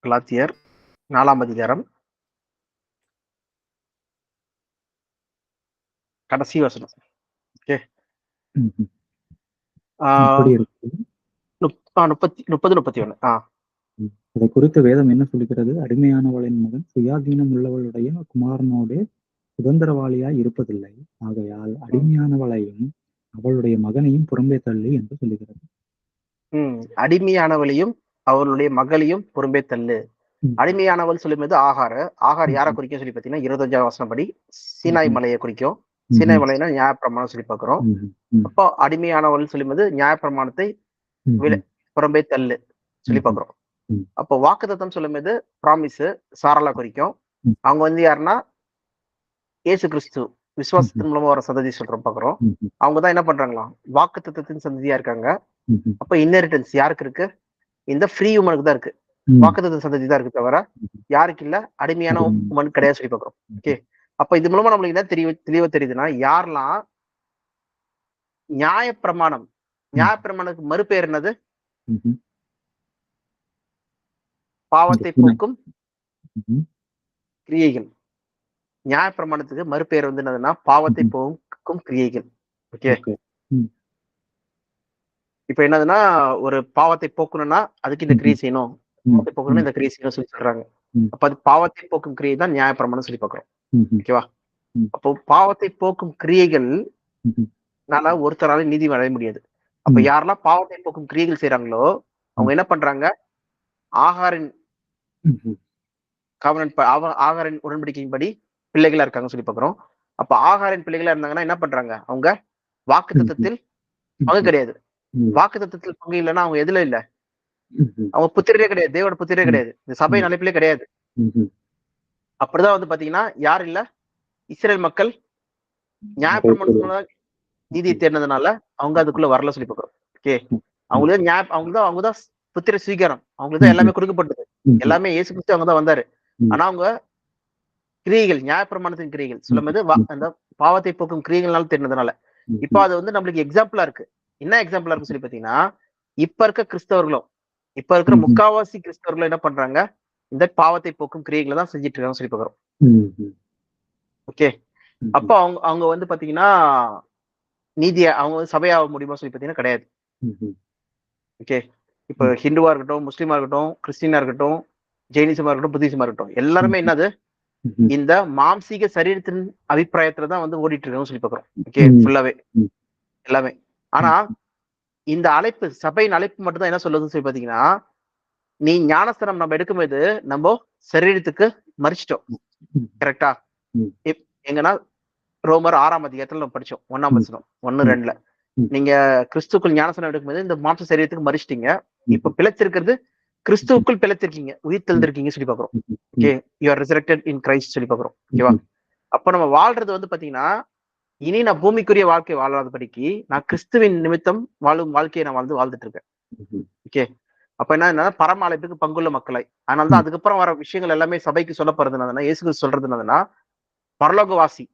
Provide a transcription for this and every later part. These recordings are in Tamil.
கலாத்தியர் 4ஆம் அதிகாரம் கடைசி வசனம். ஓகே. ம்ஹ்ம். ஆ, எப்படி இருக்கு? 30-31. இதை குறித்து வேதம் என்ன சொல்கிறது? அடிமையானவளின் மகன் சுயாதீனம் உள்ளவளுடைய குமாரனோடு சுதந்திரவாளியாய் இருப்பதில்லை. ஆகையால் அடிமையானவளையும் அவளுடைய மகனையும் புறம்பே தள்ளு என்று சொல்லுகிறது. அடிமையானவளையும் அவளுடைய மகளையும் புறம்பே தள்ளு. ம். அடிமையானவள் சொல்லும்போது ஆகார் யாரை ம்ஹ்ம். குறிக்கும் சொல்லி பார்த்தீங்கன்னா 25ஆம் வசனம் படி சீனாய் ம்ஹ்ம். மலையை குறிக்கும். ம்ஹ்ம். சீனாய் மலைனா நியாயப்பிரமாணம் சொல்லி பார்க்கிறோம். ம்ஹ்ம். ம். அப்போ அடிமையானவள் சொல்லும்போது நியாயப்பிரமாணத்தை ம்ஹ்ம். புறம்பே தள்ளு சொல்லி ம்ஹ்ம். பார்க்கிறோம். ம். அப்போ வாக்குத்தத்தம் சொல்லும்போது ப்ராமிஸ் சாராலா குறிக்கும். ம். அவங்க வந்து யாருன்னா இயேசு கிறிஸ்து விசுவாசத்தின் மூலமா வர சந்ததி சொல்றோம் பார்க்கிறோம். ம்ஹ்ம். அவங்க தான் என்ன பண்றாங்களாம், வாக்குத்தத்தத்தின் சந்ததியா இருக்காங்க. ம்ஹ்ம். அப்ப இன்ஹெரிட்டன்ஸ் யாருக்கு இருக்கு? இந்த ஃப்ரீ உமனுக்கு தான் இருக்கு. ம். வாக்குத்தத்த சந்ததி தான் இருக்கு தவிர யாருக்கு இல்ல, அடிமையான உமன் கிடையாது சொல்லி பார்க்கிறோம். ஓகே. அப்ப இது மூலமா நம்மளுக்கு என்ன தெளிவா தெரியுதுன்னா, யாரெல்லாம் நியாயப்பிரமாணத்துக்கு மறுபெயர் என்னது? ம்ஹ்ம். பாவத்தை இந்த போக்கும் ம்ஹ்ம். கிரியைகள். நியாயப்பிரமாணத்துக்கு மறுபெயர் வந்து என்னதுன்னா பாவத்தை ம்ஹ்ம். போக்கும் கிரியைகள். ஓகே. ஓகே. ம். இப்ப என்னதுன்னா, ஒரு பாவத்தை போக்கணும்னா அதுக்கு இந்த கிரியை செய்யணும். ம். பாவத்தை போக்கணும்னா இந்த கிரியை செய்யணும் சொல்லி சொல்றாங்க. ம். அப்ப அது பாவத்தை போக்கும் கிரியை தான் நியாயப்பிரமாணம் சொல்லி பார்க்கிறோம். ம்ஹ்ம். ஓகேவா? ம். அப்போ பாவத்தை போக்கும் கிரியைகள் ம்ஹ்ம். ஒருத்தரால நீதி அடைய முடியாது. அப்ப ம். யாரெல்லாம் பாவத்தை போக்கும் கிரியைகள் செய்றாங்களோ அவங்க என்ன பண்றாங்க? ஆகாரின் ம்ஹ்ம். ஆகாரின் உடன்படிக்கையின்படி பிள்ளைகளா இருக்காங்கன்னு சொல்லி பார்க்கிறோம். அப்ப ஆகாரின் பிள்ளைகளா இருந்தாங்கன்னா என்ன பண்றாங்க? அவங்க வாக்குத்தத்தத்தில் பங்கு கிடையாது. ம். வாக்குத்தத்தத்தில் பங்கு இல்லைன்னா அவங்க எதுல இல்ல? ம்ஹ்ம். அவங்க புத்திரரே கிடையாது. தேவனோட புத்திரரே கிடையாது. இந்த சபையின் அழைப்பிலே கிடையாது. ம்ஹ்ம். அப்படிதான் வந்து பாத்தீங்கன்னா யார் இல்ல? இஸ்ரேல் மக்கள் நியாயப்பிரமாணத்தினால நீதியை தேடினதுனால அவங்க அதுக்குள்ள வரல சொல்லி பார்க்கிறோம். ஓகே. அவங்கதான் புத்திர ஸ்வீகாரம். அவங்களுக்கு தான் எல்லாமே கொடுக்கப்பட்டது. எல்லாமே இயேசு கிறிஸ்து அவங்க தான் வந்தாரு. ஆனா அவங்க கிரியைகள், நியாயப்பிரமாணத்தின் கிரியைகள் சொல்லும்போது அந்த பாவத்தை போக்கும் கிரியைகள்னால தேடினதுனால. இப்ப அது வந்து நம்மளுக்கு எக்ஸாம்பிளா இருக்கு. என்ன எக்ஸாம்பிளா இருக்கு சொல்லி பாத்தீங்கன்னா, இப்ப இருக்க கிறிஸ்தவர்களும், இப்ப இருக்கிற முக்காவாசி கிறிஸ்தவர்களும் என்ன பண்றாங்க? இந்த பாவத்தை போக்கும் கிரியைகளை தான் செஞ்சுட்டு இருக்காங்க சொல்லி பார்க்கிறோம். ஓகே. அப்ப அவங்க வந்து பாத்தீங்கன்னா நீதியை அவங்க வந்து சபையாக முடியுமா சொல்லி பாத்தீங்கன்னா கிடையாது. ஓகே. இப்ப ஹிந்துவா இருக்கட்டும், முஸ்லீமா இருக்கட்டும், கிறிஸ்டினா இருக்கட்டும், ஜெயினிசமா இருக்கட்டும், புத்திசமா இருக்கட்டும், எல்லாருமே என்னது இந்த மாம்சீக சரீரத்தின் அபிப்பிராயத்துல தான் வந்து ஓடிட்டு இருக்காங்க சொல்லி பார்க்கிறோம். ஓகே. ஃபுல்லாவே எல்லாமே. ஆனா இந்த அழைப்பு, சபையின் அழைப்பு மட்டும் தான் என்ன சொல்லுதுன்னு சொல்லி பாத்தீங்கன்னா, நீ ஞானஸ்தானம் நம்ம எடுக்கும்போது நம்ம சரீரத்துக்கு மறிச்சிட்டோம். கரெக்டா? எங்கன்னா ரோமர் 6ஆம் அதிகாரத்துல நம்ம படிச்சோம். 1ஆம் வசனம் 1-2ல நீங்க கிறிஸ்துக்குள் ஞானஸ்தானம் எடுக்கும்போது இந்த மாம்ச சரீரத்துக்கு மறிச்சிட்டீங்க. இப்ப பிழைச்சிருக்கிறது கிறிஸ்துவுக்குள் பிழைத்திருக்கீங்க, உயிர் தெழுந்திருக்கீங்க சொல்லி பாக்குறோம். Okay. You are resurrected in Christ சொல்லி பாக்குறோம். ஓகேவா? அப்ப நம்ம வாழ்றது வந்து பாத்தீங்கன்னா, இனி நான் பூமிக்குரிய வாழ்க்கை வாழாதபடிக்கு நான் கிறிஸ்துவின் நிமித்தம் வாழும் வாழ்க்கையை நான் வாழ்ந்துட்டு இருக்கேன். ஓகே. அப்ப என்ன பரம அழைப்புக்கு பங்குள்ள மக்களை. அதனாலதான் அதுக்கப்புறம் வர விஷயங்கள் எல்லாமே சபைக்கு சொல்லப்படுறது என்னதுன்னா, இயேசு கிறிஸ்து சொல்றது என்னதுன்னா பரலோகவாசி.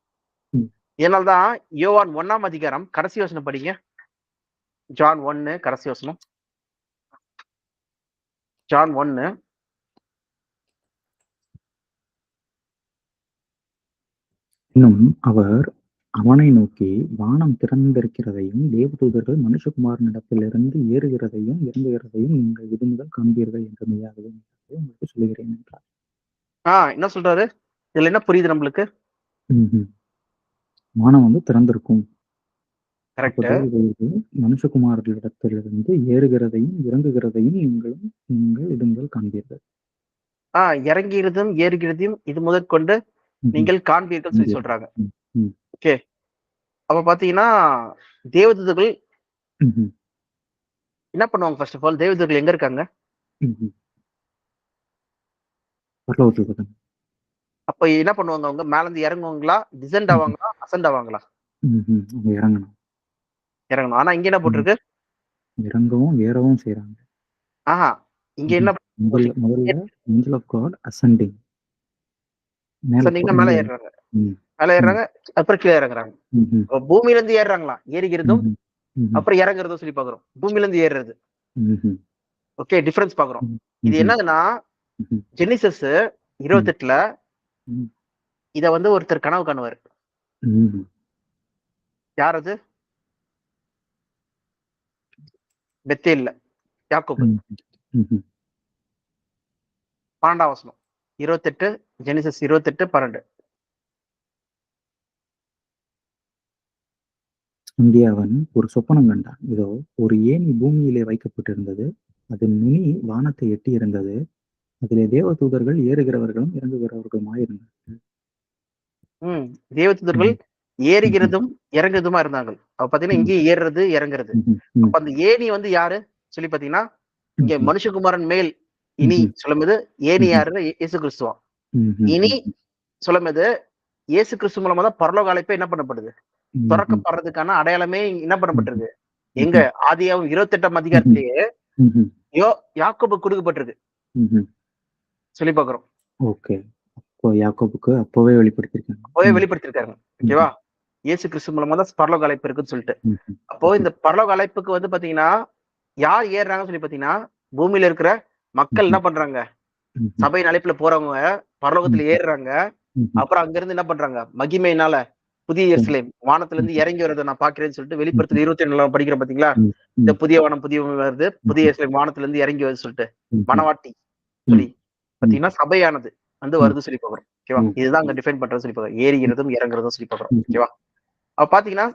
இதனால்தான் யோவான் 1ஆம் அதிகாரம் கடைசி வசனம் படிங்க. ஜான் 1 கடைசி வசனம். ஜான் 1 இன்னும் அவர் அவனை நோக்கி, வானம் திறந்திருக்கிறதையும் தேவதூதர்கள் மனுஷகுமாரனிடத்திலிருந்து ஏறுகிறதையும் இறங்குகிறதையும் நீங்கள் இது முதல் காண்பீர்கள் என்று மெய்யாகவே உங்களுக்கு சொல்லுகிறேன் என்றார். என்ன சொல்றாரு? இதுல என்ன புரியுது நம்மளுக்கு? வானம் வந்து திறந்திருக்கும். கரெக்ட். மனுஷகுமாரர்களிடத்திலிருந்து ஏறுகிறதையும் இறங்குகிறதையும் நீங்கள் இது முதல் காண்பீர்கள். இறங்குகிறதும் ஏறுகிறதையும் இது முதற்கொண்டு நீங்கள் காண்பீர்கள் சொல்லி சொல்றாங்க. ஓகே. அப்ப பாத்தீங்கன்னா தேவதூதர்கள் என்ன பண்ணுவாங்க? ஃபர்ஸ்ட் ஆஃப் ஆல் தேவதூதர்கள் எங்க இருக்காங்க? அப்ப என்ன பண்ணுவாங்க? அவங்க மேல இருந்து இறங்குவாங்களா, டிசெண்ட் ஆவாங்களா, அசெண்ட் ஆவாங்களா? இறங்கணும். ஆனா இங்க என்ன போட்டிருக்கு? இறங்கவும் ஏறவும் செய்றாங்க. இங்க என்ன முதல்ல angel of God ascending. மேல ஏறுறாங்க. மேல ஏறுறாங்க, அப்புறம் கீழே இறங்குறாங்க. பூமியில இருந்து ஏறுறாங்களா? ஏறுகிறதும் அப்புறம் இறங்குறதும் சொல்லி பாக்குறோம். பூமியில இருந்து ஏறுறது. ஓகே. டிஃபரன்ஸ் பாக்குறோம். இது என்னதுன்னா ஜெனிசஸ் 28 ம். இத வந்து ஒருத்தர் கனவு காணுவாரு. ம். யார் அது? பெத்தேல்ல யாக்கோபு. ம். ம்ஹ்ம். 12ஆம் வசனம். 28 ஜெனிசஸ் 28:12. அங்கே அவன் ஒரு சொப்பனம் கண்டான். இதோ ஒரு ஏணி பூமியிலே வைக்கப்பட்டிருந்தது. அதன் நுனி வானத்தை எட்டியிருந்தது. அதிலே தேவதூதர்கள் ஏறுகிறவர்களும் இறங்குகிறவர்களுமாயிருந்தார்கள். தேவதூதர்கள் ம்ஹ்ம். ம்ஹ்ம். ஏறுகிறதும் இறங்குறதுமா இருந்தாங்க. அப்ப பாத்தீங்கன்னா ம். இங்கேயும் ஏறுறது இறங்குறது. ம்ஹ்ம். அப்ப ம். அந்த ஏணி வந்து யாரு சொல்லி பாத்தீங்கன்னா, இங்க ம்ஹ்ம். மனுஷகுமாரன் மேல் இனி ம்ஹ்ம். சொல்லும்போது ஏணி ம்ஹ்ம். யாருன்னா இயேசு கிறிஸ்துவா. ம்ஹ்ம். இனி சொல்லும்போது இயேசு கிறிஸ்து மூலமா தான் பரலோக அழைப்பே என்ன பண்ணப்படுது? ம்ஹ்ம். துறக்கப்படுறதுக்கான அடையாளமே என்ன ம்ஹ்ம். பண்ணப்பட்டிருக்கு? எங்க ம்ஹ்ம். ஆதியாகமம் 28ஆம் ம்ஹ்ம். அதிகாரத்திலேயே ம்ஹ்ம். யாக்கோபுக்கு கொடுக்கப்பட்டிருக்கு ம்ஹ்ம். சொல்லி பார்க்கிறோம். ஓகே. அப்போ யாக்கோபுக்கு அப்பவே வெளிப்படுத்தியிருக்காங்க. அப்பவே ம். வெளிப்படுத்திருக்காங்க. ம்ஹ்ம். ஓகேவா? இயேசு கிறிஸ்து மூலமா தான் பரலோக அழைப்பு இருக்குன்னு சொல்லிட்டு. ம்ஹ்ம். அப்போ ம்ஹ்ம். இந்த பரலோக அழைப்புக்கு வந்து பாத்தீங்கன்னா, யார் ஏறுறாங்கன்னு சொல்லி பாத்தீங்கன்னா, பூமியில இருக்கிற மக்கள் என்ன ம்ஹ்ம். பண்றாங்க? ம்ஹ்ம். சபையின் அழைப்புல போறவங்க பரலோகத்துல ம்ஹ்ம். ஏறுறாங்க. ம்ஹ்ம். அப்புறம் அங்கிருந்து என்ன பண்றாங்க? மகிமையினால புதிய ம். எருசலேம் வானத்துல இருந்து ம்ஹ்ம். இறங்கி வரத நான் பார்க்கிறேன்னு சொல்லிட்டு ம்ஹ்ம். வெளிப்படுத்தல் 27 படிக்கிறோம் பாத்தீங்களா? ம். இந்த ம். புதிய வானம் புதிய பூமி வருது. புதிய ம்ஹ்ம். எருசலேம் வானத்துல இருந்து இறங்கி வருதுன்னு சொல்லிட்டு. ம்ஹ்ம். மணவாட்டி ம். சொல்லி ம். பாத்தீங்கன்னா, சபையானது வந்து ம். வருது சொல்லி பார்க்கிறோம். ஓகேவா? ம். இதுதான் அங்க டிஃபைன் பண்றதுன்னு சொல்லி பார்க்கிறோம். ஏறுகிறதும், இறங்குறதும் சொல்லி பார்க்கிறோம். ம்ஹ்ம். ஓகேவா? அப்ப பாத்தீங்கன்னா,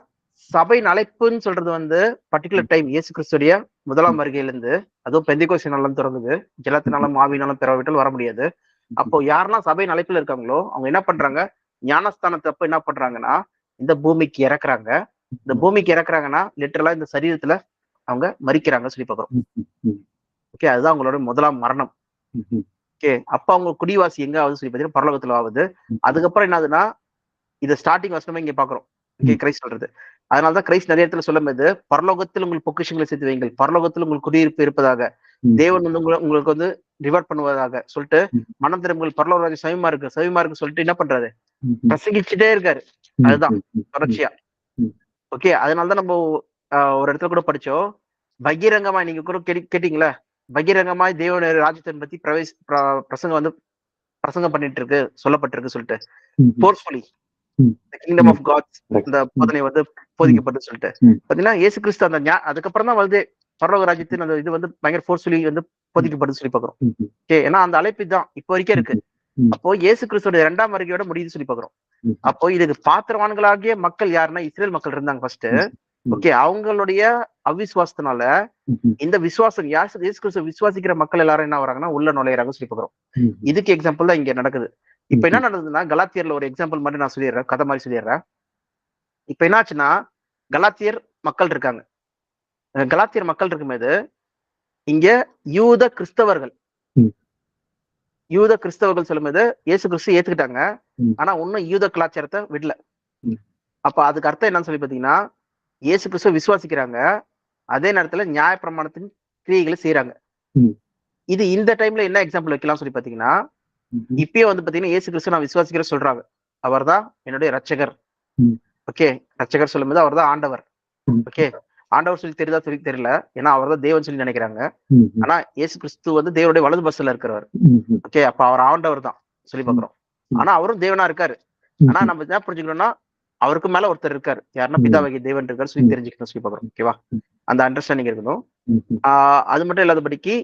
சபையின் அழைப்புன்னு சொல்றது வந்து பர்ட்டிகுலர் டைம் இயேசு கிறிஸ்துடைய முதலாம் வருகையிலிருந்து, அதுவும் பெந்தைக்கோஸ்து நாள்ல தொடங்குது. ம்ஹ்ம். ஜலத்தினாலும் ஆவியினாலும் பிறவாவிட்டால் வர முடியாது. அப்போ யாரெல்லாம் சபையின் அழைப்புல இருக்காங்களோ, அவங்க என்ன பண்றாங்க? ஞானஸ்தானத்தப்ப என்ன பண்றாங்கன்னா, இந்த பூமிக்கு இறக்குறாங்க. இந்த ம்ஹ்ம். பூமிக்கு இறக்குறாங்கன்னா, லிட்டரலா இந்த சரீரத்துல அவங்க மரிக்கிறாங்க சொல்லி பார்க்கிறோம். ம்ஹ்ம். ம். ஓகே. அதுதான் அவங்களோட முதலாம் மரணம். ம்ஹ்ம். ஓகே. அப்ப அவங்க குடிவாசி எங்க ஆகுது சொல்லி பார்த்தீங்கன்னா, பரலோகத்துல ஆகுது. ம். அதுக்கப்புறம் என்ன ஆகுதுன்னா, இத ஸ்டார்ட்டிங் வசனமே இங்க பார்க்கிறோம். ஓகே. ம். கிறிஸ்து சொல்றது. அதனால தான் கிறிஸ்து நிறைய இடத்துல சொல்லும்போது, "பரலோகத்தில் உங்கள் பொக்கிஷங்களை சேர்த்து வையுங்கள். பரலோகத்தில் உங்கள் குடியிருப்பு இருப்பதாக. ம். தேவன் வந்து உங்களுக்கு வந்து ரிவார்ட் பண்ணுவதாக" சொல்லிட்டு, ம். "மனம் திரும்புங்கள் பரலோக ராஜ்யம் சமீபமா இருக்கு, சமீபமா இருக்குன்னு" சொல்லிட்டு என்ன பண்றாரு? ம்ஹ்ம். பிரசங்கிச்சுட்டே இருக்காரு. ம். அதுதான் ம். ம். ம். தொடர்ச்சியா. ம். ஓகே. அதனால தான் நம்ம ஒரு இடத்துல கூட படிச்சோம். பகிரங்கமா நீங்க கூட கேட்டீங்கல்ல. பகிரங்கமாய் தேவனுடைய ராஜ்யத்தை பத்தி பிரசங்கம் வந்து பிரசங்கம் பண்ணிட்டு இருக்கு, சொல்லப்பட்டிருக்கு சொல்லிட்டு. ம்ஹ்ம். Forcefully hmm. The kingdom hmm. Of gods correct. இந்த ம். போதனை வந்து ம். போதிக்கப்பட்டு சொல்லிட்டு. ம். பாத்தீங்கன்னா, இயேசு கிறிஸ்து அந்த அதுக்கப்புறம் தான் வந்து பரலோக ராஜ்யத்தின் அந்த இது வந்து பயங்கர ஃபோர்ஸ்ஃபுல்லி வந்து ம். போதிக்கப்படுது சொல்லி பார்க்கிறோம். ம்ஹ்ம். ஓகே. ஏன்னா அந்த அழைப்பு தான் இப்போ வரைக்கும் இருக்கு. ம்ஹ்ம். ம். அப்போ இயேசு கிறிஸ்துவோட 2ஆம் வருகையோட முடியுதுன்னு சொல்லி பார்க்கிறோம். ம்ஹ்ம். அப்போ இதுக்கு பாத்திரவான்களாகிய மக்கள் யாருன்னா, இஸ்ரேல் மக்கள் இருந்தாங்க ஃபர்ஸ்ட். ம். ம். ஓகே. அவங்களுடைய அவிசுவாசத்தினால ம்ஹ்ம். இந்த விசுவாசம் இயேசு கிறிஸ்துவ விசுவாசிக்கிற மக்கள் எல்லாரும் என்ன வராங்கன்னா, உள்ள நுழையறாங்கன்னு சொல்லி பார்க்கிறோம். ம்ஹ்ம். இதுக்கு எக்ஸாம்பிள் தான் இங்க நடக்குது. இப்ப என்ன ம்ஹ்ம். நடந்ததுன்னா, கலாத்தியர்ல ஒரு எக்ஸாம்பிள் மட்டும் நான் சொல்லிடுறேன். கதை மாரி சொல்லிடுறேன். இப்ப என்னாச்சுன்னா, கலாத்தியர் மக்கள் இருக்காங்க. கலாத்தியர் மக்கள் இருக்கும்போது, இங்க யூத கிறிஸ்தவர்கள் ம். யூத கிறிஸ்தவர்கள் சொல்லும்போது, இயேசு கிறிஸ்து ஏத்துக்கிட்டாங்க. ம். ஆனா இன்னும் யூத கலாச்சாரத்த விடல. ம். அப்ப அதுக்கு அர்த்தம் என்னன்னு சொல்லி பார்த்தீங்கன்னா, இயேசு கிறிஸ்துவ விசுவாசிக்கிறாங்க. அதே நேரத்துல நியாயப்பிரமாணத்தின் கிரியைகளை செய்றாங்க. ம். இது இந்த டைம்ல என்ன எக்ஸாம்பிள் வைக்கலாம்னு சொல்லி பார்த்தீங்கன்னா, ம்ஹ்ம். இப்பயே வந்து பார்த்தீங்கன்னா, இயேசு கிறிஸ்துவ நான் விசுவாசிக்கிறேன்னு சொல்றாங்க. அவர்தான் என்னுடைய இரட்சகர். ம். ஓகே. இரட்சகர் சொல்லும்போது அவர்தான் ஆண்டவர். ம். ஓகே. ஆண்டவர் சொல்லி தெரியுதா சொல்லி தெரியல. ஏன்னா அவர்தான் தேவன் சொல்லி நினைக்கிறாங்க. ம்ஹ்ம். ஆனா இயேசு கிறிஸ்து வந்து தேவனுடைய வலது பக்கத்துல இருக்கிறவர். ம்ஹ்ம். ஓகே. அப்ப அவர் ஆண்டவர் தான் சொல்லி ம். பார்க்கிறோம். ம். ஆனா அவரும் தேவனா இருக்காரு. ஆனா ம்ஹ்ம். நம்ம என்ன புரிஞ்சுக்கணும்னா, அவருக்கு மேல ஒருத்தர் இருக்காரு. யாருன்னா ம். பிதாவாகிய தேவன் இருக்காரு சொல்லி ம். தெரிஞ்சுக்கணும் சொல்லி பார்க்கிறோம். ஓகேவா? ம். அந்த அண்டர்ஸ்டாண்டிங் இருக்கணும். ம்ஹ்ம். அது மட்டும் இல்லாதபடிக்கு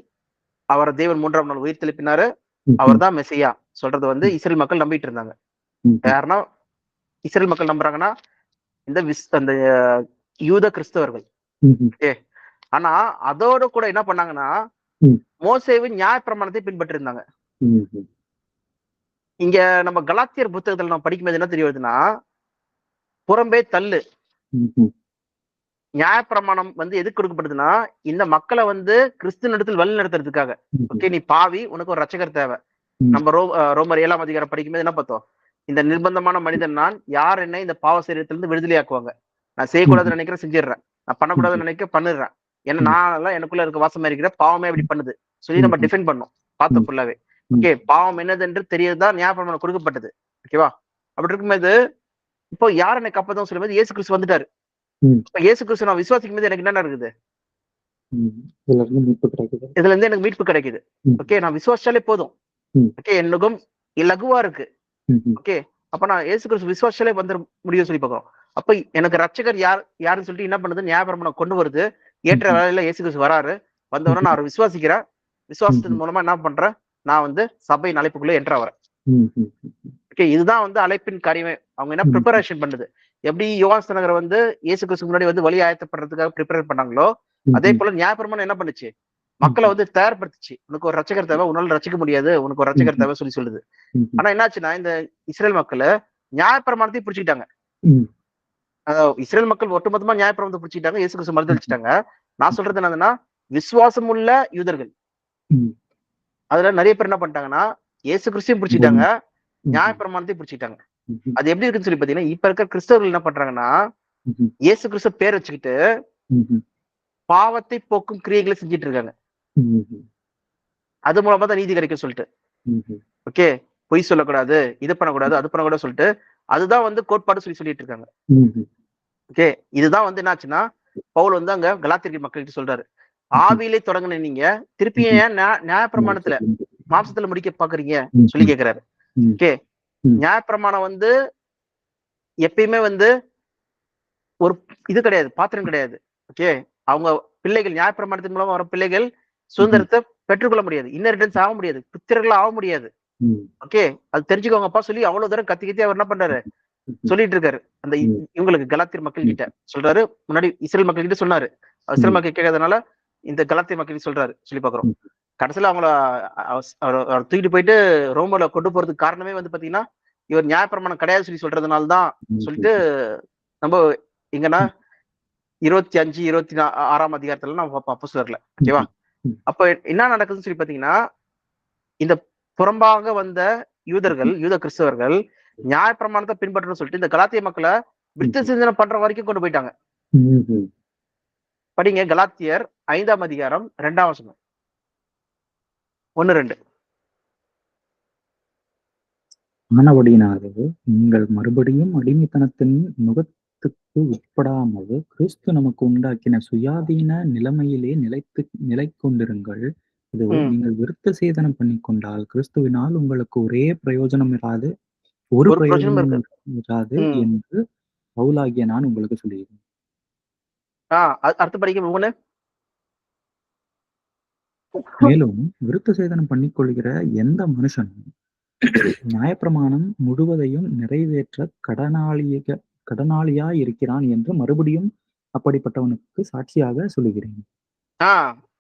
அவர தேவன் 3ஆம் நாள் உயிர் தெழுப்பினாரு. ம்ஹ்ம். அவர்தான் மெசியா சொல்றது வந்து ம். இஸ்ரேல் மக்கள் நம்பிட்டு இருந்தாங்க. ம்ஹ்ம். யாருன்னா இஸ்ரேல் மக்கள் நம்புறாங்கன்னா, இந்த அந்த யூத கிறிஸ்தவர்கள். ம்ஹ்ம். ஓகே. ஆனா அதோட கூட என்ன பண்ணாங்கன்னா, ம். மோசேவின் நியாயப்பிரமாணத்தை பின்பற்றி இருந்தாங்க. ம்ஹ்ம். இங்க நம்ம கலாத்தியர் புத்தகத்துல நம்ம படிக்கும்போது என்ன தெரிய வருதுன்னா, புறம்பே தள்ளு. ம்ஹ்ம். நியாயப்பிரமாணம் வந்து எதுக்கு கொடுக்கப்படுதுன்னா, இந்த மக்களை வந்து கிறிஸ்துவனிடத்தில் வழி நடத்துறதுக்காக. ம்ஹ்ம். ஓகே. நீ பாவி, உனக்கு ஒரு ரட்சகர் தேவை. ம். நம்ம ரோமர் 7ஆம் அதிகாரம் படிக்கும்போது என்ன பார்த்தோம்? இந்த நிர்பந்தமான மனிதன் நான், யார் என்னை இந்த பாவ சரீரத்திலிருந்து விடுதலையாக்குவாங்க? நான் செய்யக்கூடாதுன்னு ம்ஹ்ம். நினைக்கிறேன் செஞ்சிடுறேன். நான் ம்ஹ்ம். பண்ணக்கூடாதுன்னு நினைக்க பண்ணிடுறேன். ஏன்னா ம். நான் எல்லாம் எனக்குள்ள இருக்க வாசமா இருக்கிற பாவமே அப்படி பண்ணுது. சொல்லி நம்ம ம்ஹ்ம். டிஃபெண்ட் பண்ணோம். பார்த்தோம் ம். ஃபுல்லாவே. ம். ஓகே. பாவம் என்னதென்று தெரியறதுதான் நியாயப்பிரமாணம் கொடுக்கப்பட்டது. ஓகேவா? அப்படி இருக்கும்போது, இப்போ யார் என்னை காப்பாத்தும் சொல்லும்போது இயேசு கிறிஸ்து வந்துட்டாரு. ம். இப்ப இயேசு கிறிஸ்து நான் விசுவாசிக்கும் போது எனக்கு என்ன இருக்குது? ம். இதுலருந்து மீட்பு கிடைக்குது. இதுல இருந்து எனக்கு மீட்பு கிடைக்குது. ம். ஓகே. நான் விசுவாசிச்சாலே போதும். ஓகே, என் நுகம் இலகுவா இருக்கு. ஓகே, அப்ப நான் இயேசு கிறிஸ்து விசுவாசாலே வந்துட முடியும் சொல்லி பார்க்கிறோம். அப்ப எனக்கு ரட்சகர் யாருன்னு சொல்லிட்டு என்ன பண்ணுது, ஞாபகம் கொண்டு வருது. ஏற்ற வேலையில இயேசு கிறிஸ்து வராரு. வந்தவொடனே நான் அவரை விசுவாசிக்கிறேன். விசுவாசத்தின் மூலமா என்ன பண்றேன், நான் வந்து சபையின் அழைப்புக்குள்ள என்ட்ரு ஆகிறேன். ஓகே, இதுதான் வந்து அழைப்பின் காரியமே. அவங்க என்ன ப்ரிப்பரேஷன் பண்ணுது, எப்படி யோவான் ஸ்நானகர் வந்து இயேசு கிறிஸ்து முன்னாடி வந்து வழி ஆயத்தப்படுறதுக்காக ப்ரிப்பேர் பண்ணாங்களோ, அதே போல ஞாயிற்றுக்கிழமை என்ன பண்ணுச்சு, மக்களை வந்து தயார்படுத்துச்சு. உனக்கு ஒரு ரட்சகர் தேவை, உன்னால ரட்சிக்க முடியாது, உனக்கு ஒரு ரட்சகர் தேவை சொல்லி சொல்லுது. ஆனா என்னாச்சுன்னா, இந்த இஸ்ரேல் மக்கள் நியாயப்பிரமாணத்தையும் பிடிச்சிக்கிட்டாங்க. இஸ்ரேல் மக்கள் ஒட்டுமொத்தமா நியாயப்பிரமாணத்தை பிடிச்சிக்கிட்டாங்க, இயேசு கிறிஸ்து மறுதளிச்சிட்டாங்க. நான் சொல்றது என்னதுன்னா, விசுவாசம் உள்ள யூதர்கள் அதுல நிறைய பேர் என்ன பண்ணிட்டாங்கன்னா, இயேசு கிறிஸ்தையும் பிடிச்சிட்டாங்க, நியாயப்பிரமாணத்தையும் பிடிச்சிட்டாங்க. அது எப்படி இருக்குன்னு சொல்லி பாத்தீங்கன்னா, இப்ப இருக்க கிறிஸ்தவர்கள் என்ன பண்றாங்கன்னா, இயேசு கிறிஸ்து பேர் வச்சுக்கிட்டு பாவத்தை போக்கும் கிரியைகளை செஞ்சிட்டு இருக்காங்க. அது மூலமா தான் நீதி கிடைக்கும் சொல்லிட்டு. ஓகே, பொய் சொல்லக்கூடாது, இது பண்ணக்கூடாது, அது பண்ணக்கூடாது சொல்லிட்டு அதுதான் வந்து கோட்பாடு சொல்லிட்டு இருக்காங்க. ஓகே, இதுதான் வந்து என்னாச்சுன்னா, பவுல் வந்து அங்க கலாத்தியர்கள் மக்கள்கிட்ட சொல்றாரு, ஆவியிலே தொடங்கின நீங்க திருப்பி ஏன் நியாயப்பிரமாணத்துல மாம்சத்துல முடிக்க பாக்குறீங்க சொல்லி கேக்குறாரு. ஓகே, நியாயப்பிரமாணம் வந்து எப்பயுமே வந்து ஒரு இது கிடையாது, பாத்திரம் கிடையாது. ஓகே, அவங்க பிள்ளைகள் நியாயப்பிரமாணத்தின் மூலமா வர பிள்ளைகள் சுதந்திரத்தை பெற்றுக்கொள்ள முடியாது, இன்னரிட்டன்ஸ் ஆக முடியாது, புத்திரர்கள் ஆக முடியாது. ஓகே, அது தெரிஞ்சுக்கோங்கப்பா சொல்லி அவ்வளவு தூரம் கத்தி அவர் என்ன பண்றாரு சொல்லிட்டு இருக்காரு. அந்த இவங்களுக்கு கலாத்தியர் மக்கள் கிட்ட சொல்றாரு, முன்னாடி இஸ்ரேல் மக்கள் கிட்ட சொன்னாரு, இஸ்ரேல் மக்கள் கேட்கறதுனால இந்த கலாத்தியர் மக்கள் சொல்றாரு சொல்லி பாக்குறோம். கடைசியில அவங்கள தூக்கிட்டு போயிட்டு ரோமோல கொண்டு போறதுக்கு காரணமே வந்து பாத்தீங்கன்னா, இவர் நியாயப்பிரமாணம் கிடையாது சொல்லி சொல்றதுனாலதான் சொல்லிட்டு நம்ம எங்கன்னா 25, 26 அதிகாரத்துல நம்ம அப்போஸ்தலர்ல. ஓகேவா, அப்ப என்ன நடக்குதுன்னு சொல்லி பாத்தீங்கன்னா, இந்த புறம்பாக வந்த யூத கிறிஸ்தவர்கள் நியாயப்பிரமாணத்தை பின்பற்றணும்னு சொல்லிட்டு இந்த கலாத்திய மக்களை விருத்த சிந்தனை பண்ற வரைக்கும் கொண்டு போயிட்டாங்க. படிங்க, கலாத்தியர் 5ஆம் அதிகாரம் 2ஆம் வசனம், 1-2. ஆனபடியினாலே நீங்கள் மறுபடியும் அடிமைத்தனத்தின் நுகத்துக்கு உட்படாமல் கிறிஸ்து நமக்கு உண்டாக்கின சுயாதீன நிலைமையிலே நிலை கொண்டிருங்கள். இது நீங்கள் விருத்த சேதனம் பண்ணி கொண்டால் கிறிஸ்துவினால் உங்களுக்கு ஒரே பிரயோஜனம் இராது, ஒரு பிரயோஜனம் இராது என்று பவுலாகிய நான் உங்களுக்கு சொல்லுகிறேன். அடுத்து படிக்க. மேலும் விருத்த சேதனம் பண்ணிக்கொள்கிற எந்த மனுஷனும் நியாயப்பிரமாணம் முழுவதையும் நிறைவேற்ற கடனாளியா இருக்கிறான் என்று மறுபடியும் அப்படிப்பட்டவனுக்கு சாட்சியாக சொல்லுகிறேன்.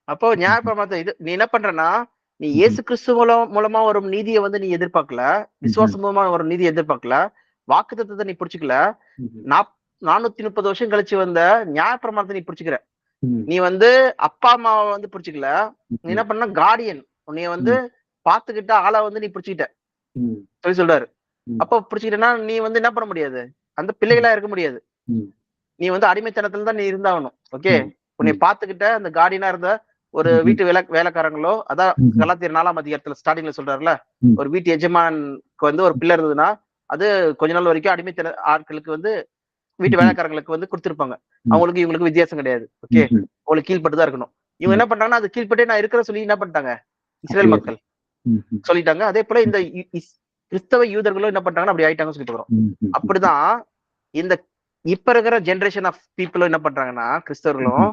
அப்போ நியாயப்பிரமாணத்தை நீ என்ன பண்றனா, நீ இயேசு கிறிஸ்து மூலமா ஒரு நீதியை வந்து நீ எதிர்பார்க்கல, விசுவாசம் மூலமா ஒரு நீதியை எதிர்பார்க்கல, வாக்குத்தத்தத்தை நீ பிடிச்சிக்கல, 430 வருஷம் கழிச்சு வந்த நியாயப்பிரமாணத்தை நீ பிடிச்சிக்கிற. நீ வந்து அப்பா அம்மாவை வந்து பிடிச்சிக்கல, நீ என்ன பண்ண, கார்டியன் உன்னைய வந்து பாத்துக்கிட்ட ஆளை வந்து நீ பிடிச்சிக்கிட்ட சொல்லி சொல்றாரு. அப்ப பிடிச்சிக்கிட்டனா நீ வந்து என்ன பண்ண முடியாது, அந்த பிள்ளைகளா இருக்க முடியாது, நீ வந்து அடிமைத்தனத்துல தான் நீ இருந்தாகணும். ஓகே, உன்னை பாத்துக்கிட்ட அந்த கார்டியனா இருந்த ஒரு வீட்டு வேலைக்காரங்களோ, அதான் கலாத்தியர் 4ஆம் அதிகாரத்துல ஸ்டார்டிங்ல சொல்றாருல, ஒரு வீட்டு எஜமானுக்கு வந்து ஒரு பிள்ளை இருந்ததுன்னா அது கொஞ்ச நாள் வரைக்கும் அடிமைத்தன ஆட்களுக்கு வந்து வீட்டு வேலைக்காரங்களுக்கு வந்து கொடுத்திருப்பாங்க. அவங்களுக்கு இவங்களுக்கு வித்தியாசம் கிடையாது. ஓகே, அவங்களுக்கு கீழ்பட்டுதான் இருக்கணும். இவங்க என்ன பண்றாங்கன்னா, அது கீழ்பட்டே நான் இருக்கிற சொல்லி என்ன பண்ணிட்டாங்க இஸ்ரேல் மக்கள் சொல்லிட்டாங்க. அதே போல இந்த கிறிஸ்தவ யூதர்களும் என்ன பண்றாங்கன்னா அப்படி ஆயிட்டாங்க சொல்லி போறோம். அப்படிதான் இந்த இப்ப இருக்கிற ஜெனரேஷன் ஆஃப் பீப்புளும் என்ன பண்றாங்கன்னா, கிறிஸ்தவர்களும்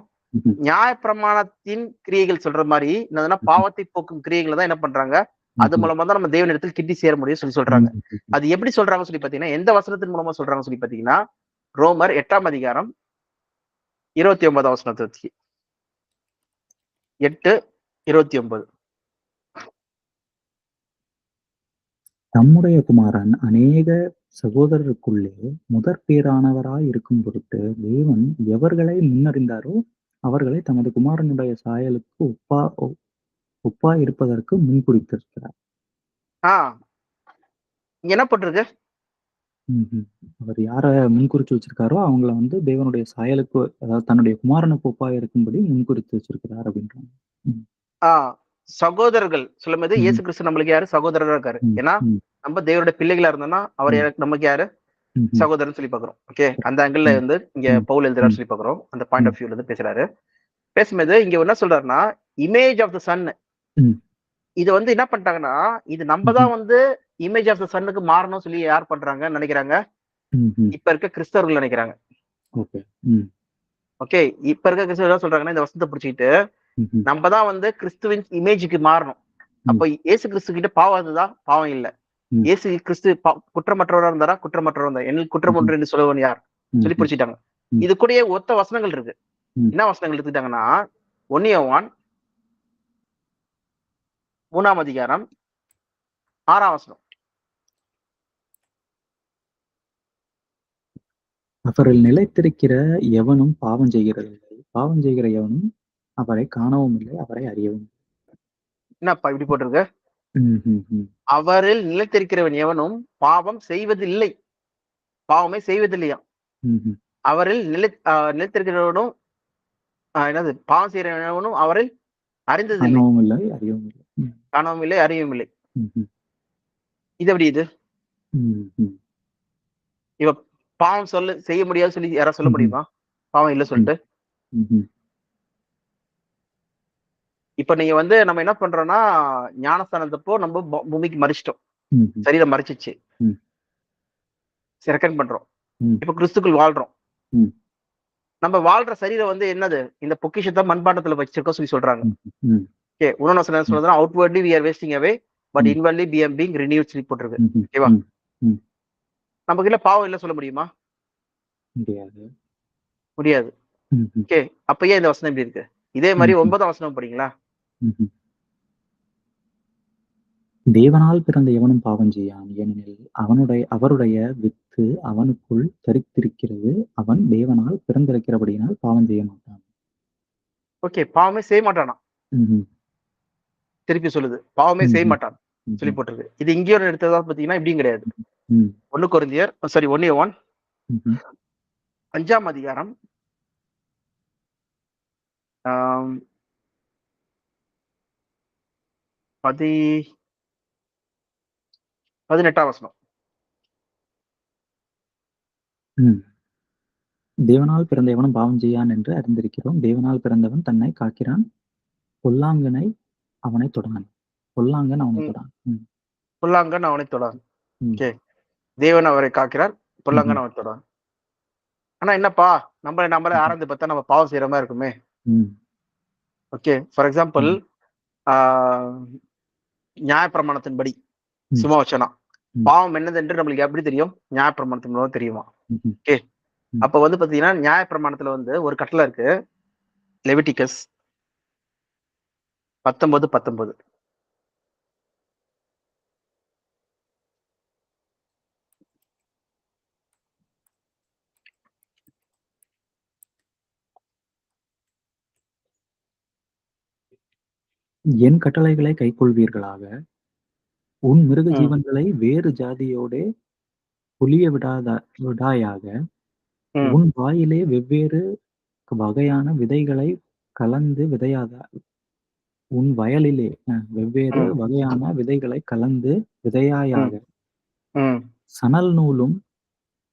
நியாயப்பிரமாணத்தின் கிரியைகள் சொல்ற மாதிரி என்னதுன்னா பாவத்தை போக்கும் கிரியைகளை தான் என்ன பண்றாங்க, அது மூலமா தான் நம்ம தேவன் இடத்துல கிட்டி சேர முடியும் சொல்லி சொல்றாங்க. அது எப்படி சொல்றாங்க சொல்லி பாத்தீங்கன்னா, எந்த வசனத்தின் மூலமா சொல்றாங்க சொல்லி பாத்தீங்கன்னா, ரோமர் 8ஆம் அதிகாரம் 29ஆம் வசனத்துக்கு 8:29. தம்முடைய குமாரன் அநேக சகோதரருக்குள்ளே முதற் பேரானவராய் இருக்கும் பொருட்டு தேவன் எவர்களை முன்னறிந்தாரோ அவர்களை தமது குமாரனுடைய சாயலுக்கு ஒப்பா இருப்பதற்கு முன்குறித்திருக்கிறார். என்ன பண்றது, அவர் யார முன்குறிச்சு வச்சிருக்காரோ அவங்கள வந்து தேவனுடைய சாயலுக்கு, அதாவது தன்னுடைய குமாரனுக்கு ஒப்பா இருக்கும்படி முன்குறித்து வச்சிருக்கிறார் அப்படின்றாங்க. சகோதரர்கள் சொல்லும்போது இயேசு கிறிஸ்து நம்மளுக்கு யாரு சகோதரரா இருக்காரு. ஏன்னா நம்ம தேவனுடைய பிள்ளைகளா இருந்தோம்னா அவர் நமக்கு யாரு சகோதரன் சொல்லி பாக்குறோம். ஓகே, அந்த ஆங்கிள் வந்து இங்க பவுல் எழுதுறாரு சொல்லி பாக்குறோம். அந்த பாயிண்ட் ஆஃப் வியூல இருந்து பேசுறாரு. பேசும்போது இங்க என்ன சொல்றாருன்னா, இமேஜ் ஆஃப் த சன், இது வந்து என்ன பண்ணிட்டாங்கன்னா, இது நம்ம தான் வந்து இமேஜ் ஆஃப் த சன்னுக்கு மாறணும்னு சொல்லி யார் பண்றாங்கன்னு நினைக்கிறாங்க? இப்ப இருக்க கிறிஸ்தவர்கள் நினைக்கிறாங்க. ஓகே. ஓகே. இப்ப இருக்க கிறிஸ்தவர்கள் என்ன சொல்றாங்கன்னா, இந்த வசனத்தை பிடிச்சிக்கிட்டு நம்ம தான் வந்து கிறிஸ்துவின் இமேஜுக்கு மாறணும். அப்ப இயேசு கிறிஸ்து கிட்ட பாவம் இருந்ததா? பாவம் இல்ல. இயேசு கிறிஸ்து குற்றமற்றவரா இருந்தாரா? குற்றமற்றவரா இருந்தார். என்னில் குற்றம் ஒன்று என்று சொல்லுவன் யார்? சொல்லி பிடிச்சிட்டாங்க. இது கூடயே ஒத்த வசனங்கள் இருக்கு. என்ன வசனங்கள் எடுத்துக்கிட்டாங்கன்னா, 1 யோவான் 3ஆம் அதிகாரம் 6ஆம் வசனம். அவரில் நிலைத்திருக்கிற எவனும் பாவம் செய்கிறதில்லை. பாவம் செய்கிற எவனும் அவரை காணவும் இல்லை, அவரை அறியவும் இல்லை. என்னப்பா இப்படி போட்டிருக்கு? அவரில் நிலைத்திருக்கிறவன் எவனும் பாவம் செய்வதில்லை. பாவமே செய்வதில்லையா? அவரில் நிலைத்திருக்கிறவனும் என்னது பாவம் செய்கிறவனும் அவரில் அறிந்ததில்லை, காணவும் இல்லை, அறியவும் இல்லை. காணவும் இல்லை, அறியவும் இல்லை. இது எப்படி இது? இவ பாவம் செய்ய முடியாது சொல்லி யாராவது சொல்ல முடியுமா? பாவம் இல்ல சொல்லிட்டு. இப்ப நீங்க வந்து நம்ம என்ன பண்றோம்னா, ஞானஸ்தானத்தப்போ நம்ம பூமிக்கு மறிச்சிட்டோம். சரீரம் மறிச்சிச்சு. ரெக்கன் பண்றோம். இப்ப கிறிஸ்துக்குள் வாழ்றோம். நம்ம வாழ்ற சரீரம் வந்து என்னது? இந்த பொக்கிஷத்தை மண்பாண்டத்துல வச்சிருக்கோம் சொல்லி சொல்றாங்க. ஓகே. இன்னொன்னு சொல்றதுன்னா, outwardly we are wasting away but inwardly we are being renewed சொல்லி போட்டிருக்கு. ஓகேவா? நமக்கு இல்ல பாவம் இல்ல சொல்ல முடியுமா? முடியாது. ஓகே. அப்ப ஏன் இந்த வசனம் இப்படி இருக்கு? இதே மாதிரி 9ஆம் வசனம் படிங்களா? தேவனால் பிறந்த எவனும் பாவம் செய்யான், ஏனெனில் அவருடைய வித்து அவனுக்குள் தரித்திருக்கிறது. அவன் தேவனால் பிறந்திருக்கிறபடியினால் பாவம் செய்ய மாட்டான். ஓகே. பாவமே செய்ய மாட்டானா? திருப்பி சொல்லுது, பாவமே செய்ய மாட்டான் சொல்லி போட்டிருக்கு. இது இங்கேயோ எடுத்ததா பாத்தீங்கன்னா இப்படியும் கிடையாது. 1 யோவான் 5ஆம் அதிகாரம் 18ஆம் வசனம். தேவனால் பிறந்த எவனும் பாவம் செய்யான் என்று அறிந்திருக்கிறோம். தேவனால் பிறந்தவன் தன்னை காக்கிறான், பொல்லாங்கனை அவனை தொடான். பொல்லாங்கன் அவனை தொடான். பொல்லாங்கன் அவனை தொடான். ஓகே. தேவன் அவரை காக்கிறார், பொல்லாங்கன் அவனை தொடான். ஆனா என்னப்பா, நம்மள ஆராய்ந்து பார்த்தா நம்ம பாவம் செய்யற மாதிரி இருக்குமே. ஓகே. ஃபார் எக்ஸாம்பிள், நியாயப்பிரமாணத்தின்படி சும்மா வச்சனா பாவம் என்னது என்று நம்மளுக்கு எப்படி தெரியும்? நியாயப்பிரமாணத்தின் மூலம் தெரியுமா? ஓகே. அப்ப வந்து பாத்தீங்கன்னா நியாயப்பிரமாணத்துல வந்து ஒரு கட்டளை இருக்கு, லெவிட்டிகஸ் 19:19. என் கட்டளைகளை கைக்கொள்வீர்களாக, உன் மிருக ஜீவன்களை வேறு ஜாதியோடே புலிய விடாயாக, உன் வாயிலே வெவ்வேறு வகையான விதைகளை கலந்து விதையாத, உன் வயலிலே வெவ்வேறு வகையான விதைகளை கலந்து விதையாயாக, சணல் நூலும்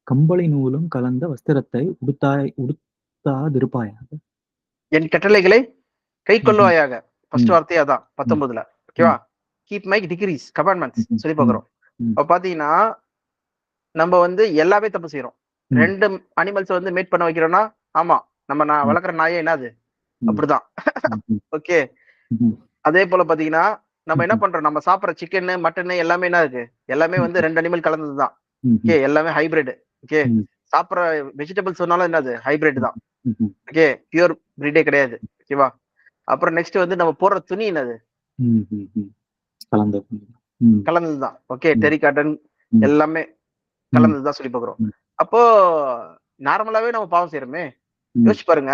கம்பளி நூலும் கலந்த வஸ்திரத்தை உடுத்தாதிருப்பாயாக. என் கட்டளைகளை கை கொள்வாயாக. ஃபர்ஸ்ட் வார்த்தையே அதான் 19ல. ஓகேவா? கீப் மை டிகிரீஸ் கமாண்ட்மெண்ட்ஸ் சொல்லி பாக்குறோம். அப்ப பாத்தீங்கன்னா நம்ம வந்து எல்லாமே தப்பு செய்யறோம். 2 அனிமல்ஸ் வந்து மேட் பண்ண வைக்கிறோம்னா, ஆமா நம்ம வளர்க்குற நாயே என்னது அப்படிதான். ஓகே. அதே போல பாத்தீங்கன்னா நம்ம என்ன பண்றோம்? நம்ம சாப்பிடுற சிக்கன், மட்டன் எல்லாமே என்ன இருக்கு? எல்லாமே வந்து 2 அனிமல் கலந்ததுதான். ஓகே. எல்லாமே ஹைபிரிட். ஓகே. சாப்பிடுற வெஜிடபிள்ஸ் சொன்னாலும் என்னது? ஹைபிரிட் தான். ஓகே. பியூர் பிரீடே கிடையாது. ஓகேவா? அப்புறம் நெக்ஸ்ட் வந்து நம்ம போடுற துணி என்னது? கலந்ததுதான். ஓகே. டெரி காட்டன் எல்லாமே கலந்ததுதான் சொல்லி பாக்குறோம். அப்போ நார்மலாவே நம்ம பாவம் செய்யறோமே. யோசிச்சு பாருங்க.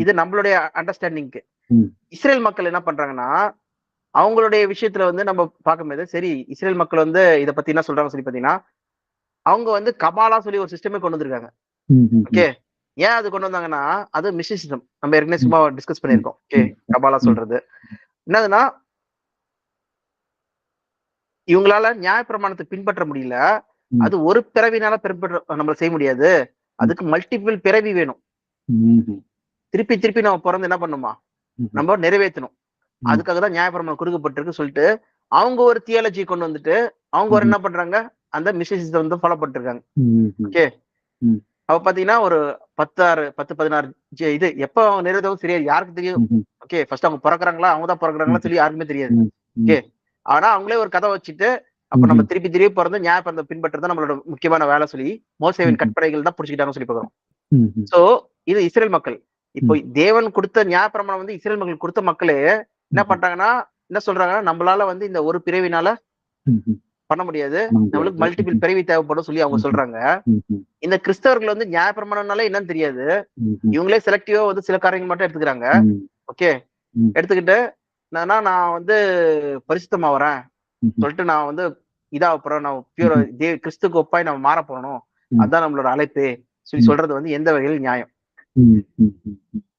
இது நம்மளுடைய அண்டர்ஸ்டாண்டிங்க்கு. இஸ்ரேல் மக்கள் என்ன பண்றாங்கன்னா, அவங்களுடைய விஷயத்துல வந்து நம்ம பார்க்கும்போது சரி, இஸ்ரேல் மக்கள் வந்து இத பத்தி என்ன சொல்றாங்க சொல்லி பாத்தீங்கன்னா, அவங்க வந்து கபாலா சொல்லி ஒரு சிஸ்டமே கொண்டு வந்திருக்காங்க. ஓகே. ஏன் அது கொண்டு வந்தாங்கன்னா, அது மிஸ்டிசிசம். நம்ம ஏற்கனவே சும்மா டிஸ்கஸ் பண்ணிருக்கோம். ஓகே. கபாலா சொல்றது என்னதுன்னா, இவங்களால நியாயப்பிரமாணத்தை பின்பற்ற முடியல. அது ஒரு பிறவினால நம்ம செய்ய முடியாது. அதுக்கு மல்டிபிள் பிறவி வேணும். திருப்பி திருப்பி நம்ம பிறந்து என்ன பண்ணுமா? நம்ம நிறைவேற்றணும். அதுக்காக தான் நியாயப்பிரமாணம் கொடுக்கப்பட்டிருக்கு சொல்லிட்டு அவங்க ஒரு தியாலஜி கொண்டு வந்துட்டு அவங்க ஒரு என்ன பண்றாங்க, அந்த மிஸ்டேக்ஸ் வந்து ஃபாலோ பண்ணிட்டு இருக்காங்க. ஓகே, அப்ப பாத்தீங்கன்னா ஒரு 16 இது எப்ப அவங்க நிறைவேற்றவும் தெரியாது, யாருக்கு தெரியும். ஓகே, ஃபர்ஸ்ட் அவங்க பிறக்குறாங்களா, அவங்க தான் பிறக்குறாங்களா சொல்லி யாருக்குமே தெரியாது. ஓகே, ஆனா அவங்களே ஒரு கதை வச்சுட்டு அப்ப நம்ம திருப்பி திருப்பி பிறந்து நியாயப்பிரமாணத்தை பின்பற்றுறது நம்மளோட முக்கியமான வேலை சொல்லி மோசேவின் கற்பனைகள் தான் புடிச்சுக்கிட்டாங்கன்னு சொல்லி பாக்குறோம். சோ இது இஸ்ரேல் மக்கள். இப்போ தேவன் கொடுத்த நியாயப்பிரமாணம் வந்து இஸ்ரேல் மக்கள் கொடுத்த மக்களே என்ன பண்றாங்கன்னா, என்ன சொல்றாங்கன்னா, நம்மளால வந்து இந்த ஒரு பிறவினால பண்ண முடியாது, நம்மளுக்கு மல்டிபிள் பிறவி தேவைப்படும் சொல்லி அவங்க சொல்றாங்க. இந்த கிறிஸ்தவர்கள் வந்து நியாயப்பிரமாணம்னாலே என்னன்னு தெரியாது, இவங்களே செலக்டிவா வந்து சில காரியங்கள் மட்டும் எடுத்துக்கிறாங்க. ஓகே, எடுத்துக்கிட்டு நான் வந்து பரிசுத்தமாவறேன் சொல்லிட்டு நான் வந்து இதாக போறோம், நான் பியூர் கிறிஸ்துக்கு ஒப்பாய் நம்ம மாற போறோம், அதான் நம்மளோட அழைப்பு சொல்லி சொல்றது வந்து எந்த வகையில் நியாயம்?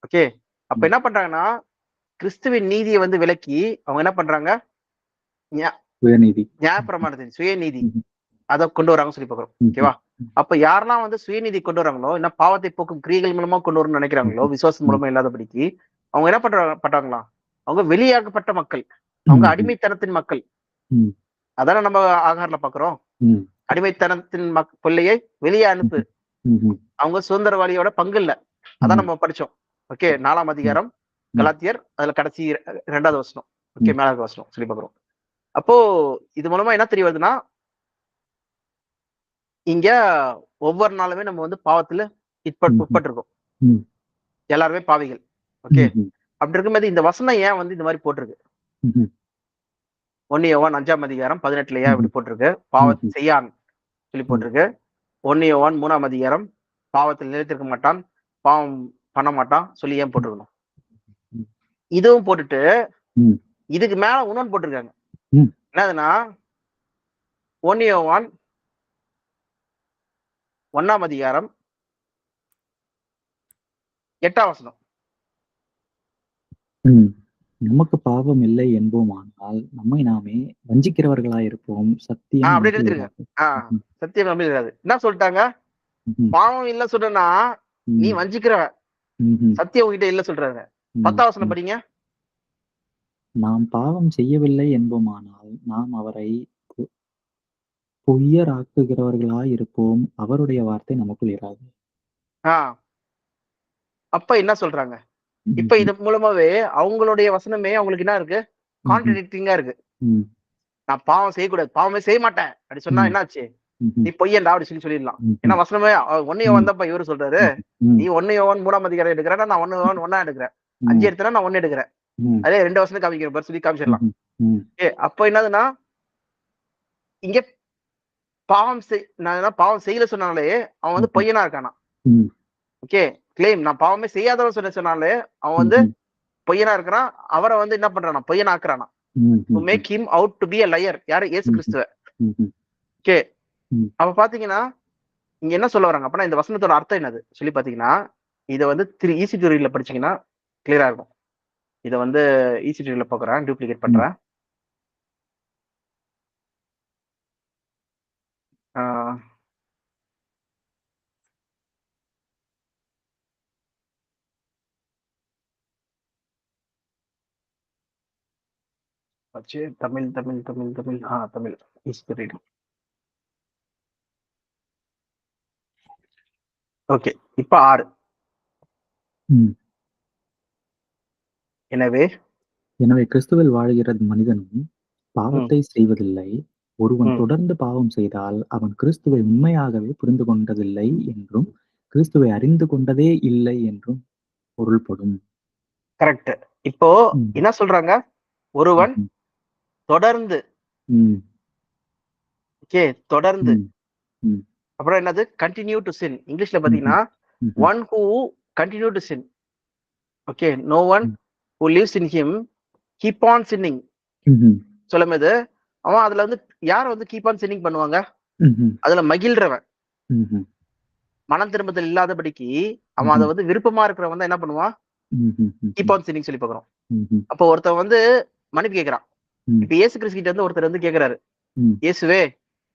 ஓகே, அப்ப என்ன பண்றாங்கன்னா, கிறிஸ்துவின் நீதியை வந்து விலக்கி அவங்க என்ன பண்றாங்க, நியாயப்பிரமாணத்தின் சுயநீதி அதை கொண்டு வராங்கன்னு சொல்லி பாக்குறோம். ஓகேவா, அப்ப யாரெல்லாம் வந்து சுயநீதி கொண்டு வராங்களோ, என்ன பாவத்தை போக்கும் கிரியைகள் மூலமா கொண்டு வரணும்னு நினைக்கிறாங்களோ, விசுவாசம் மூலமா இல்லாதபடிக்கு அவங்க என்ன பண்றாங்களா, அவங்க வெளியாகப்பட்ட மக்கள், அவங்க அடிமைத்தனத்தின் மக்கள். அதான நம்ம ஆகாரல பாக்குறோம், அடிமைத்தனத்தின் பிள்ளையை வெளியே அனுப்பு, அவங்க சுதந்திரவாளியோட பங்கு இல்ல. அதான் நம்ம படிச்சோம். ஓகே, 4ஆம் அதிகாரம் கலாத்தியர், அதுல கடைசி 2வது வசனம். ஓகே, 4வது வசனம் சொல்லி பாக்குறோம். அப்போ இது மூலமா என்ன தெரிய வருதுன்னா, இங்க ஒவ்வொரு நாளுமே நம்ம வந்து பாவத்துல உட்பட்டிருக்கோம், எல்லாருமே பாவிகள். ஓகே, அப்படி இருக்கும்போது இந்த வசனம் ஏன் வந்து இந்த மாதிரி போட்டிருக்கு? 1 யோவான் 5ஆம் அதிகாரம் 18 ஏன் இப்படி போட்டிருக்கு? பாவத்தை செய்யான் சொல்லி போட்டிருக்கு. 1 யோவான் 3ஆம் அதிகாரம் பாவத்தில் நிலைத்திருக்க மாட்டான், பாவம் பண்ண மாட்டான் சொல்லி ஏன் போட்டிருக்கணும்? இதுவும் போட்டுட்டு இதுக்கு மேல இன்னொன்னு போட்டிருக்காங்க. என்னதுன்னா 1 யோவான் 1ஆம் அதிகாரம் 8ஆம் வசனம். நமக்கு பாவம் இல்லை என்போமானால் நம்மை நாமே வஞ்சிக்கிறவர்களாயிருப்போம், சத்தியம் அப்படி எடுத்துருங்க. சத்தியம் நம்பி இருக்காது. என்ன சொல்லிட்டாங்க, பாவம் இல்ல சொல்றனா நீ வஞ்சிக்கிறவ, சத்தியம் உங்ககிட்ட இல்ல சொல்றாங்க. 10ஆம் வசனம் படிங்க. நாம் பாவம் செய்யவில்லை என்போமானால் நாம் அவரை பொய்யராக்குகிறவர்களாயிருப்போம், அவருடைய வார்த்தை நமக்குள் இராது. அப்ப என்ன சொல்றாங்க, இப்ப இது மூலமாவே அவங்களுடைய வசனமே அவங்களுக்கு என்ன இருக்கு, கான்ட்ரடிக்டிங்கா இருக்கு. நான் பாவம் செய்யக்கூடாது, பாவமே செய்ய மாட்டேன் அப்படி சொன்னா என்னாச்சு, நீ பொய்யண்டா அப்படி சொல்லி சொல்லிடலாம். ஏன்னா வசனமே 1 யோவான் தான் இவரு சொல்றாரு, நீ 1 யோவான் 3ஆம் அதிகாரம் எடுக்கிற, நான் 1 யோவான் 1 எடுக்கிறேன், 5 எடுத்தா நான் 1 எடுக்கிறேன், அதே 2 வசனம் காமிக்கிறேன் சொல்லி காமிச்சிடலாம். அப்ப என்னதுன்னா, இங்க பாவம் பாவம் செய்யல சொன்னாலே அவன் வந்து பொய்யனா இருக்கானா. ஓகே, கிளைம் நான் பாவமே செய்யாதவன் சொன்னாலே அவன் வந்து பொய்யனா இருக்கிறான், அவரை வந்து என்ன பண்றானா, பொய்யனா ஆக்குறானா. to make him out to be a liar. யாரு? இயேசு கிறிஸ்துவ. ஓகே, அப்ப பாத்தீங்கன்னா இங்க என்ன சொல்ல வராங்க அப்படின்னா, இந்த வசனத்தோட அர்த்தம் என்னது சொல்லி பாத்தீங்கன்னா, இதை வந்து ஈசி தியரியில படிச்சீங்கன்னா கிளியரா இருக்கும். இதை வந்து ஈசி தியரியில பாக்குறேன், டூப்ளிகேட் பண்றேன். Tamil Tamil Tamil Tamil Tamil easy theory. Okay, இப்ப 6. எனவே கிறிஸ்துவில் வாழ்கிற மனிதனும் பாவத்தை செய்வதில்லை. ஒருவன் தொடர்ந்து பாவம் செய்தால் அவன் கிறிஸ்துவை உண்மையாகவே புரிந்து கொண்டதில்லை என்றும் கிறிஸ்துவை அறிந்து கொண்டதே இல்லை என்றும் பொருள்படும். கரெக்ட். இப்போ என்ன சொல்றாங்க, ஒருவன் தொடர்ந்து, ஓகே, தொடர்ந்து, அப்புறம் என்னது, கண்டினியூ டு சின். இங்கிலீஷ்ல பாத்தீங்கன்னா one who continue to sin. Okay, no one who lives in him keep on sinning சொல்லும்போது அவன் அதுல வந்து யார் வந்து கீப் ஆன் சின்னிங் பண்ணுவாங்க, அதுல மகிழ்றவன், மனம் திரும்புதல் இல்லாதபடிக்கு அவன் அதை வந்து விருப்பமா இருக்கிறவன் தான் என்ன பண்ணுவான், கீப் ஆன் சின்னிங் சொல்லி பாக்குறோம். அப்போ ஒருத்தன் வந்து மன்னிப்பு கேட்கிறான். இப்ப இயேசு கிறிஸ்து கிட்ட வந்து ஒருத்தர் வந்து கேக்குறாரு, இயேசுவே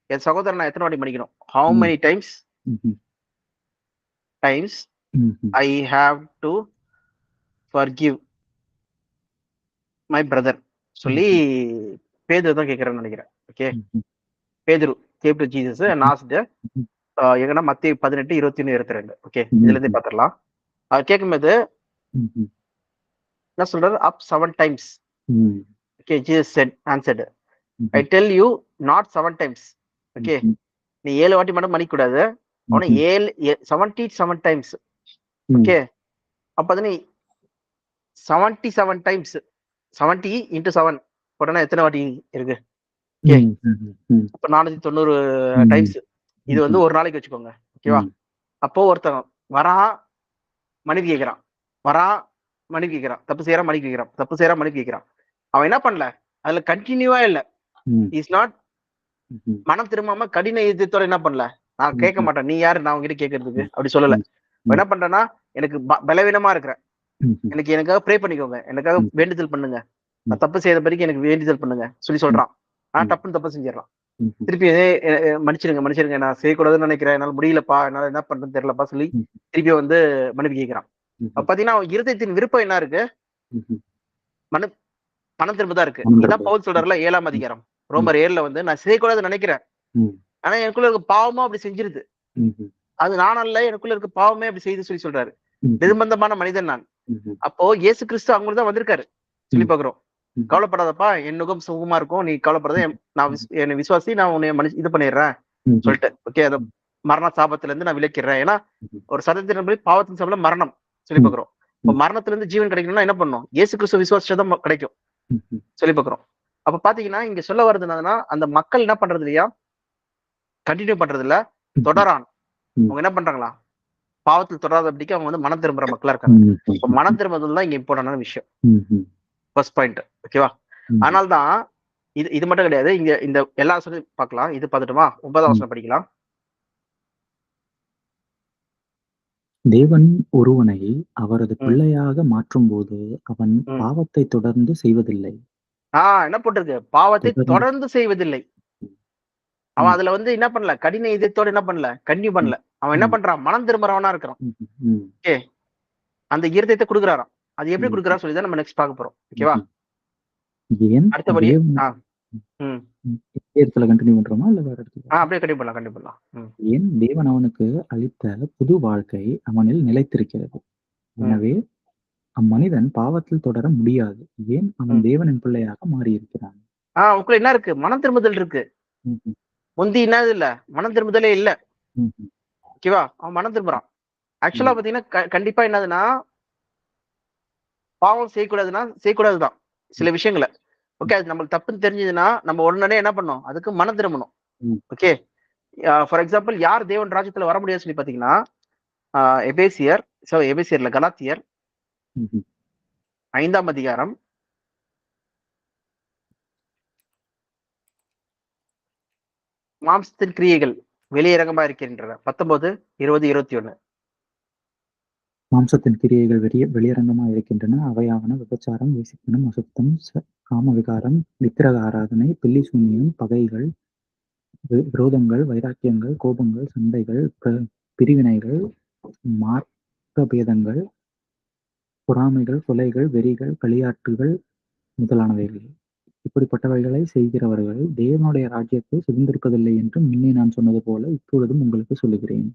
என் சகோதரன் நான் எத்தனை வாட்டி மன்னிக்கணும், how many times I have to forgive my brother சொல்லி பேதுரு தான் கேட்கறேன்னு நினைக்கிறேன். ஓகே, ம்ஹ்ம். பேதுரு கேம் டு ஜீசஸ் அண்ட் ம்ஹ்ம். ஆஸ்க்டு ம்ஹ்ம். எங்கன்னா மத்திய 18, 21, 22. ஓகே, இதுல இருந்தே ம்ஹ்ம். பாத்துடலாம். அது கேட்கும்போது ம்ஹ்ம். என்ன சொல்றாரு? அப் 7 times. ம். Okay, Jesus said answered, I ம்ஹ்ம். tell you not 7 times. Okay, ம்ஹ்ம். நீ 7 வாட்டி மட்டும் மன்னிக்க கூடாது, அவனை ம்ஹ்ம். 77 times. ம். ஓகே, அப்ப அது நீ 77 times 70 into 7 போட்டோன்னா எத்தனை வாட்டி இருக்கு? ஓகே, ம். ம்ஹ்ம். ம். அப்ப 490 ம். டைம்ஸ். இது வந்து ம்ஹ்ம். ஒரு நாளைக்கு வச்சுக்கோங்க. ஓகேவா? ம். அப்போ ஒருத்தன் வரான், மன்னிப்பு கேட்கிறான், வரான், மன்னிப்பு கேட்கிறான், தப்பு செய்யறான், மன்னிப்பு கேட்கிறான், தப்பு செய்யறான், மன்னிப்பு கேட்கிறான். அவன் என்ன பண்ணல, அதுல கண்டினியூவா இல்ல. ம். இஸ் நாட் ம்ஹ்ம். மனம் திரும்பாம கடின இதயத்தோட என்ன பண்ணல, நான் கேட்க ம்ஹ்ம். மாட்டேன், நீ யாரு நான் உங்ககிட்ட கேட்கறதுக்கு, ம். அப்படி சொல்லல. ம். அவன் ம். என்ன பண்றான்னா, எனக்கு பலவீனமா இருக்கிறேன், ம்ஹ்ம். எனக்காக ப்ரே பண்ணிக்கோங்க, எனக்காக ம். வேண்டுதல் பண்ணுங்க, ம். நான் தப்பு செய்த பிறகு எனக்கு வேண்டுதல் பண்ணுங்க சொல்லி ம். சொல்றான். ஆனா ம். டப்புன்னு தப்பு செஞ்சிடறான். ம்ஹ்ம். திருப்பி மன்னிச்சிருங்க மன்னிச்சிருங்க, நான் செய்யக்கூடாதுன்னு நினைக்கிறேன், என்னால முடியலப்பா, என்னால என்ன பண்றதுன்னு தெரியலப்பா சொல்லி ம். திருப்பி வந்து மன்னிப்பு கேட்கிறான். அப்ப ம்ஹ்ம். பாத்தீங்கன்னா அவன் இருதயத்தின் விருப்பம் என்ன இருக்கு? ம்ஹ்ம். மனு பணம் திரும்பதான் இருக்கு. மனம் இதான் திறப்பது. பவுல் சொல்றாருல 7ஆம் ம். அதிகாரம் ம். ரோமர் 7ல வந்து, நான் செய்யக்கூடாதுன்னு நினைக்கிறேன், ம். ஆனா எனக்குள்ள இருக்க பாவமா அப்படி செஞ்சிருது, ம்ஹ்ம். அது நான் அல்ல, எனக்குள்ள இருக்க பாவமே அப்படி செய்து சொல்லி சொல்றாரு. ம்ஹ்ம். நிர்பந்தமான மனிதன் நான். ம்ஹ்ம். அப்போ இயேசு கிறிஸ்து அவங்களுக்கு தான் வந்திருக்காரு சொல்லி ம். பாக்குறோம். ம்ஹ்ம். கவலைப்படாதப்பா, என் நுகம் சுகமா இருக்கும், நீ கவலைப்படாத, நான் என்னை விசுவாசி, நான் உன்னை இது பண்ணிடுறேன் ம்ஹ்ம். சொல்லிட்டு. ஓகே, அந்த மரண சாபத்துல இருந்து நான் விலக்கிறேன். ஏன்னா ம்ஹ்ம். ஒரு சதத்தின்படி பாவத்தின் சம்பளம் மரணம் சொல்லி ம். பாக்குறோம். இப்ப ம். மரணத்துல இருந்து ஜீவன் கிடைக்கணும்னா என்ன பண்ணணும்? இயேசு கிறிஸ்து விசுவாசிச்சதான் கிடைக்கும் ம்ஹ்ம். சொல்லி பாக்குறோம். அப்ப பாத்தீங்கன்னா இங்க சொல்ல வர்றது என்னன்னா, அந்த மக்கள் என்ன பண்றது இல்லையா, கண்டினியூ பண்றது இல்ல, ம்ஹ்ம். தொடரான். ம். அவங்க என்ன பண்றாங்களா, பாவத்தில் தொடராதபடிக்கு அவங்க வந்து மனம் திரும்புற மக்களா இருக்காங்க. இப்ப ம்ஹ்ம். மனம் திரும்புதல் தான் இங்க இம்பார்ட்டன்டான விஷயம். ம்ஹ்ம். First point. ஓகேவா? ம்ஹ்ம். அதனால்தான் இது இது மட்டும் கிடையாது. இங்க இந்த எல்லா வசனத்தையும் பார்க்கலாம். இது பார்த்துட்டுமா 9ஆம் ம். வசனம் படிக்கலாம். தேவன் ஒருவனை அவரது ம், பிள்ளையாக மாற்றும்போது அவன் ம். பாவத்தை தொடர்ந்து செய்வதில்லை. என்ன போட்டிருக்கு? பாவத்தை தொடர்ந்து தொடர்ந்து செய்வதில்லை. அவன் ம். அதுல வந்து என்ன பண்ணல, கடின இதயத்தோட என்ன பண்ணல, கன்டினியூ ம். பண்ணல. அவன் என்ன ம். பண்றான், மனம் திரும்புறவனா இருக்கிறான். ம்ஹ்ம். ம். ஓகே, அந்த இருதயத்தை கொடுக்குறாராம். அது எப்படி ம்ஹ்ம். கொடுக்குறான்னு சொல்லி தான் நம்ம நெக்ஸ்ட் பார்க்க போறோம். ஓகேவா? ம்ஹ்ம். ஏன் அடுத்தபடி தேவன் ஆ ம் ம். இதே இடத்துல கன்டின்யூ பண்றோமா? இல்ல வேற இடத்துக்கு வரணுமா? அப்படியே கண்டிப்பா பண்ணலாம், கண்டிப்பா பண்ணலாம். ஏன் தேவன் அவனுக்கு அளித்த புது வாழ்க்கை அவனில் நிலைத்திருக்கிறது. ம், எனவே அம்மனிதன் பாவத்தில் தொடர முடியாது. ஏன் அவன் ம். தேவனின் பிள்ளையாக மாறியிருக்கிறான். உனக்குள்ள என்ன இருக்கு? மனம் திரும்புதல் இருக்கு. ம்ஹ்ம். முந்தி என்னது இல்ல, மனம் திரும்புதலே இல்ல. ம்ஹ்ம். ஓகேவா? அவன் மனம் திரும்புறான். ஆக்சுவலா ம். பாத்தீங்கன்னா கண்டிப்பா என்னதுன்னா, பாவம் செய்யக்கூடாதுன்னா செய்யக்கூடாதுதான் சில ம். விஷயங்கள. ஓகே, அது நம்மளுக்கு தப்புன்னு தெரிஞ்சதுன்னா நம்ம உடனே என்ன பண்ணணும், அதுக்கு மனம் திரும்பணும். ம். ஓகே, ஃபார் எக்ஸாம்பிள் யார் தேவன் ராஜ்யத்துல வர முடியாதுன்னு சொல்லி பாத்தீங்கன்னா, எபேசியர் எபேசியர்ல கலாத்தியர் ம்ஹ்ம். 5ஆம் அதிகாரம் மாம்சத்தின் கிரியைகள் வெளியரங்கமா இருக்கின்றன. 19, 20, 21. மாம்சத்தின் கிரியைகள் வெளியரங்கமா இருக்கின்றன. அவையாவன விபசாரம், வேசித்தனம், அசுத்தம், காம விகாரம், விக்கிரக ஆராதனை, பில்லி சூனியம், பகைகள், விரோதங்கள், வைராக்கியங்கள், கோபங்கள், சண்டைகள், பிரிவினைகள், மார்க்க பேதங்கள், பொறாமைகள், கொலைகள், வெறிகள், களியாட்டுகள் முதலானவைகள். இப்படிப்பட்டவைகளை செய்கிறவர்கள் தேவனுடைய ராஜ்யத்தை சுதந்திரிப்பதில்லை என்று முன்னே நான் சொன்னது போல இப்பொழுதும் உங்களுக்கு சொல்லுகிறேன்.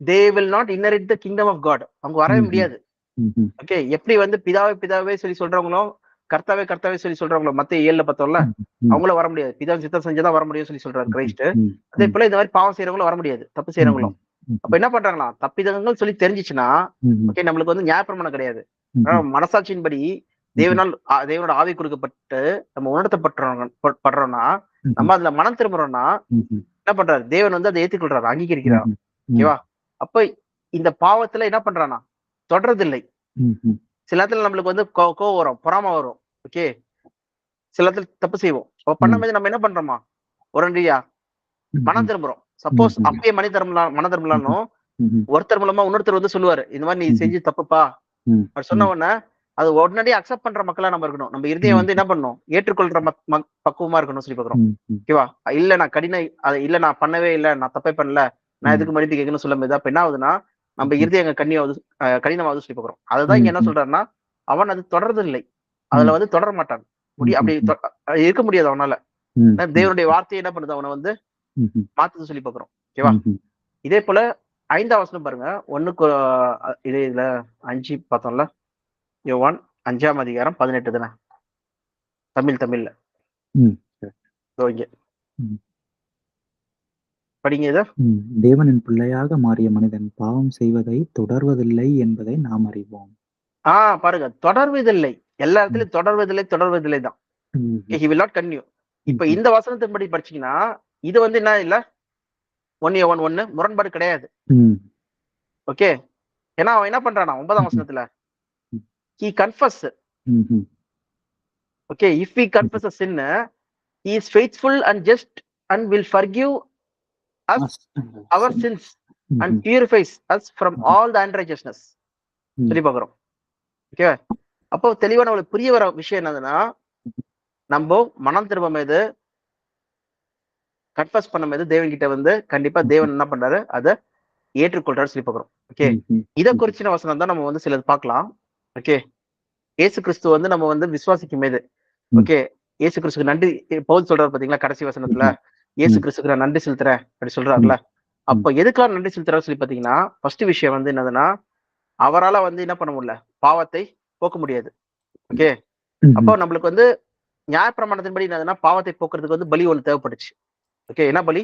They will not inherit the kingdom of God. அவங்க வரவே ம்ஹ்ம். முடியாது. ம்ஹ்ம். ஓகே, எப்படி வந்து பிதாவே பிதாவே சொல்லி சொல்றவங்களோ, கர்த்தாவே கர்த்தாவே சொல்லி சொல்றவங்களோ மத்தேயு 7ல பார்த்தோம்ல, ம். அவங்கள வர முடியாது. பிதாவின் சித்தம் செஞ்சுதான் வர முடியும்னு சொல்லி சொல்றாரு ம். கிறிஸ்ட். ம். அதே ம். போல இந்த மாதிரி பாவம் செய்யறவங்களும் வர முடியாது, தப்பு செய்யறவங்களும். ம்ஹ்ம். அப்ப என்ன பண்றாங்களா, தப்பிதங்கள் சொல்லி தெரிஞ்சிச்சுன்னா, ம்ஹ்ம். ஓகே, நம்மளுக்கு வந்து நியாயப்பிரமாணம் கிடையாது. ம்ஹ்ம். மனசாட்சியின்படி ம்ஹ்ம். தேவனோட ஆவி கொடுக்கப்பட்டு நம்ம படுறோம்னா, ம்ஹ்ம். நம்ம அதுல மனம் திரும்புறோம்னா ம்ஹ்ம். என்ன பண்றாரு, தேவன் வந்து அதை ஏத்துக்கொள்றாரு, அங்கீகரிக்கிறார். ம்ஹ்ம். ம். ஓகேவா? அப்ப இந்த பாவத்துல என்ன பண்றானா, தொடர்றதில்லை. ம்ஹ்ம். சில நேரத்துல நம்மளுக்கு வந்து கோவம் வரும், பொறாம வரும். ஓகே, சில நேரத்துல தப்பு செய்வோம். அப்ப ம். பண்ணும்போது நம்ம என்ன பண்றோமா, உடனடியா மனம் ம்ஹ்ம். திரும்புறோம். சப்போஸ் ம்ஹ்ம். அப்பயே மனம் ம்ஹ்ம். திரும்பலாம்னு ம்ஹ்ம். ஒருத்தர் மூலமா இன்னொருத்தர் வந்து சொல்லுவாரு, இந்த மாதிரி நீ ம்ஹ்ம். செஞ்சு தப்புப்பா ம். அப்படி சொன்ன ம். உடனே அது உடனடியே அக்செப்ட் பண்ற மக்களா நம்ம இருக்கணும். நம்ம இருதயம் ம். வந்து என்ன பண்ணணும், ஏற்றுக்கொள்ற பக்குவமா இருக்கணும் சொல்லி பாக்குறோம். ம். ம். ஓகேவா? இல்ல நான் இல்ல நான் பண்ணவே இல்ல, நான் தப்பே பண்ணல, நான் ம். எதுக்கு மன்னிப்பு கேட்கணும்னு சொல்லும்போது அப்ப என்ன ஆகுதுன்னா, நம்ம ம்ஹ்ம். இருதயம் கண்ணியாவது கடினமாவது சொல்லி பாக்குறோம். அதுதான் இங்க என்ன ம்ஹ்ம். சொல்றாருன்னா, அவன் அது தொடர்றது இல்லை. அதுல வந்து தொடர மாட்டான். அப்படி இருக்க முடியாது அவனால. தேவனுடைய வார்த்தையை என்ன பண்ணுது, அவனை வந்து மாத்துது சொல்லி பாக்குறோம். ஓகேவா? இதே போல 5ஆம் வசனம் பாருங்க. இதுல 5 பார்த்தோம்ல, யோவான் 5ஆம் அதிகாரம் 18 தானே தமிழ்ல. இங்க படிங்க இத. தேவனின் பிள்ளையாக மாறிய மனிதன் பாவம் செய்வதை தொடர்வதில்லை என்பதை நாம் அறிவோம். பாருங்க, தொடர்வதில்லை. எல்லா இடத்துலயும் தொடர்வதில்லை தான். He will not continue. இப்ப இந்த வசனத்தின்படி படிச்சீங்கன்னா இது வந்து என்ன இல்ல, 1 யோவான் 1 முரண்பாடு கிடையாது. ஓகே, ஏன்னா அவன் என்ன பண்றானா 9ஆம் வசனத்துல, he confess. Okay, if we confess a sin, he is faithful and just and will forgive us our sins and purifies us from all the unrighteousness சொல்லி பாக்குறோம். ஓகே, அப்போ தெளிவான ஒரு புரிய வர விஷயம் என்னதுன்னா, நம்ம மனம் திரும்பும் போது கன்ஃபஸ் பண்ணும் போது தேவன் கிட்ட வந்து கண்டிப்பா தேவன் என்ன பண்றாரு, அதை ஏற்றுக்கொள்றாரு சொல்லி பாக்குறோம். ஓகே, இதை குறிச்சின வசனம் தான் நம்ம வந்து சிலது பார்க்கலாம். ஓகே, இயேசு கிறிஸ்து வந்து நம்ம வந்து விசுவாசிக்கும் போது, ஓகே, இயேசு கிறிஸ்துக்கு நன்றி பவுல் சொல்றாரு பாத்தீங்களா கடைசி வசனத்துல, இயேசு கிறிஸ்துக்கு நான் நன்றி செலுத்துறேன் அப்படி சொல்றாருல. அப்ப எதுக்காக நன்றி செலுத்துறாரு சொல்லி பாத்தீங்கன்னா, ஃபர்ஸ்ட் விஷயம் வந்து என்னதுன்னா, அவரால வந்து என்ன பண்ண முடியல, பாவத்தை போக்க முடியாது. ஓகே, அப்போ நம்மளுக்கு வந்து நியாயப்பிரமாணத்தின்படி என்னதுன்னா, பாவத்தை போக்குறதுக்கு வந்து பலி ஒண்ணு தேவைப்படுச்சு. ஓகே, என்ன பலி?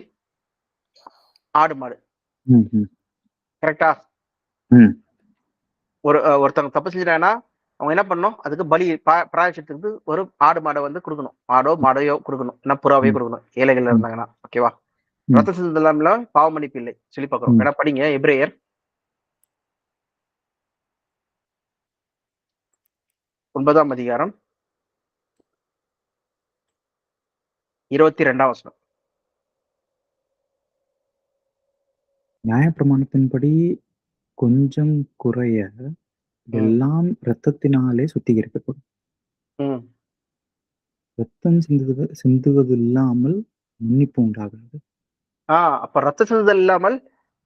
ஆடு மாடு. கரெக்டா? ஒருத்தவங்க தப்பு செஞ்சிட்டாங்கன்னா அவங்க என்ன பண்ணணும், அதுக்கு பலி பிராயச்சித்தத்துக்கு ஒரு ஆடு மாடை வந்து கொடுக்கணும். ஆடோ மாடையோ கொடுக்கணும், என்ன புறாவையோ கொடுக்கணும் ஏழைகள் இருந்தாங்கன்னா. ஓகேவா? ரத்த சிந்தலாம்ல பாவ மன்னிப்பு இல்லை சொல்லி பாக்குறோம். ஏன்னா படிங்க எபிரேயர் 9ஆம் அதிகாரம் 22ஆம் வசனம். நியாயப்பிரமாணத்தின்படி கொஞ்சம் குறைய எல்லாம் இரத்தத்தினாலே சுத்திகரிக்கப்படும். ரத்தம் சிந்துவது இல்லாமல் மன்னிப்பு உண்டாகாது. அப்ப ரத்த சிந்துதல் இல்லாமல்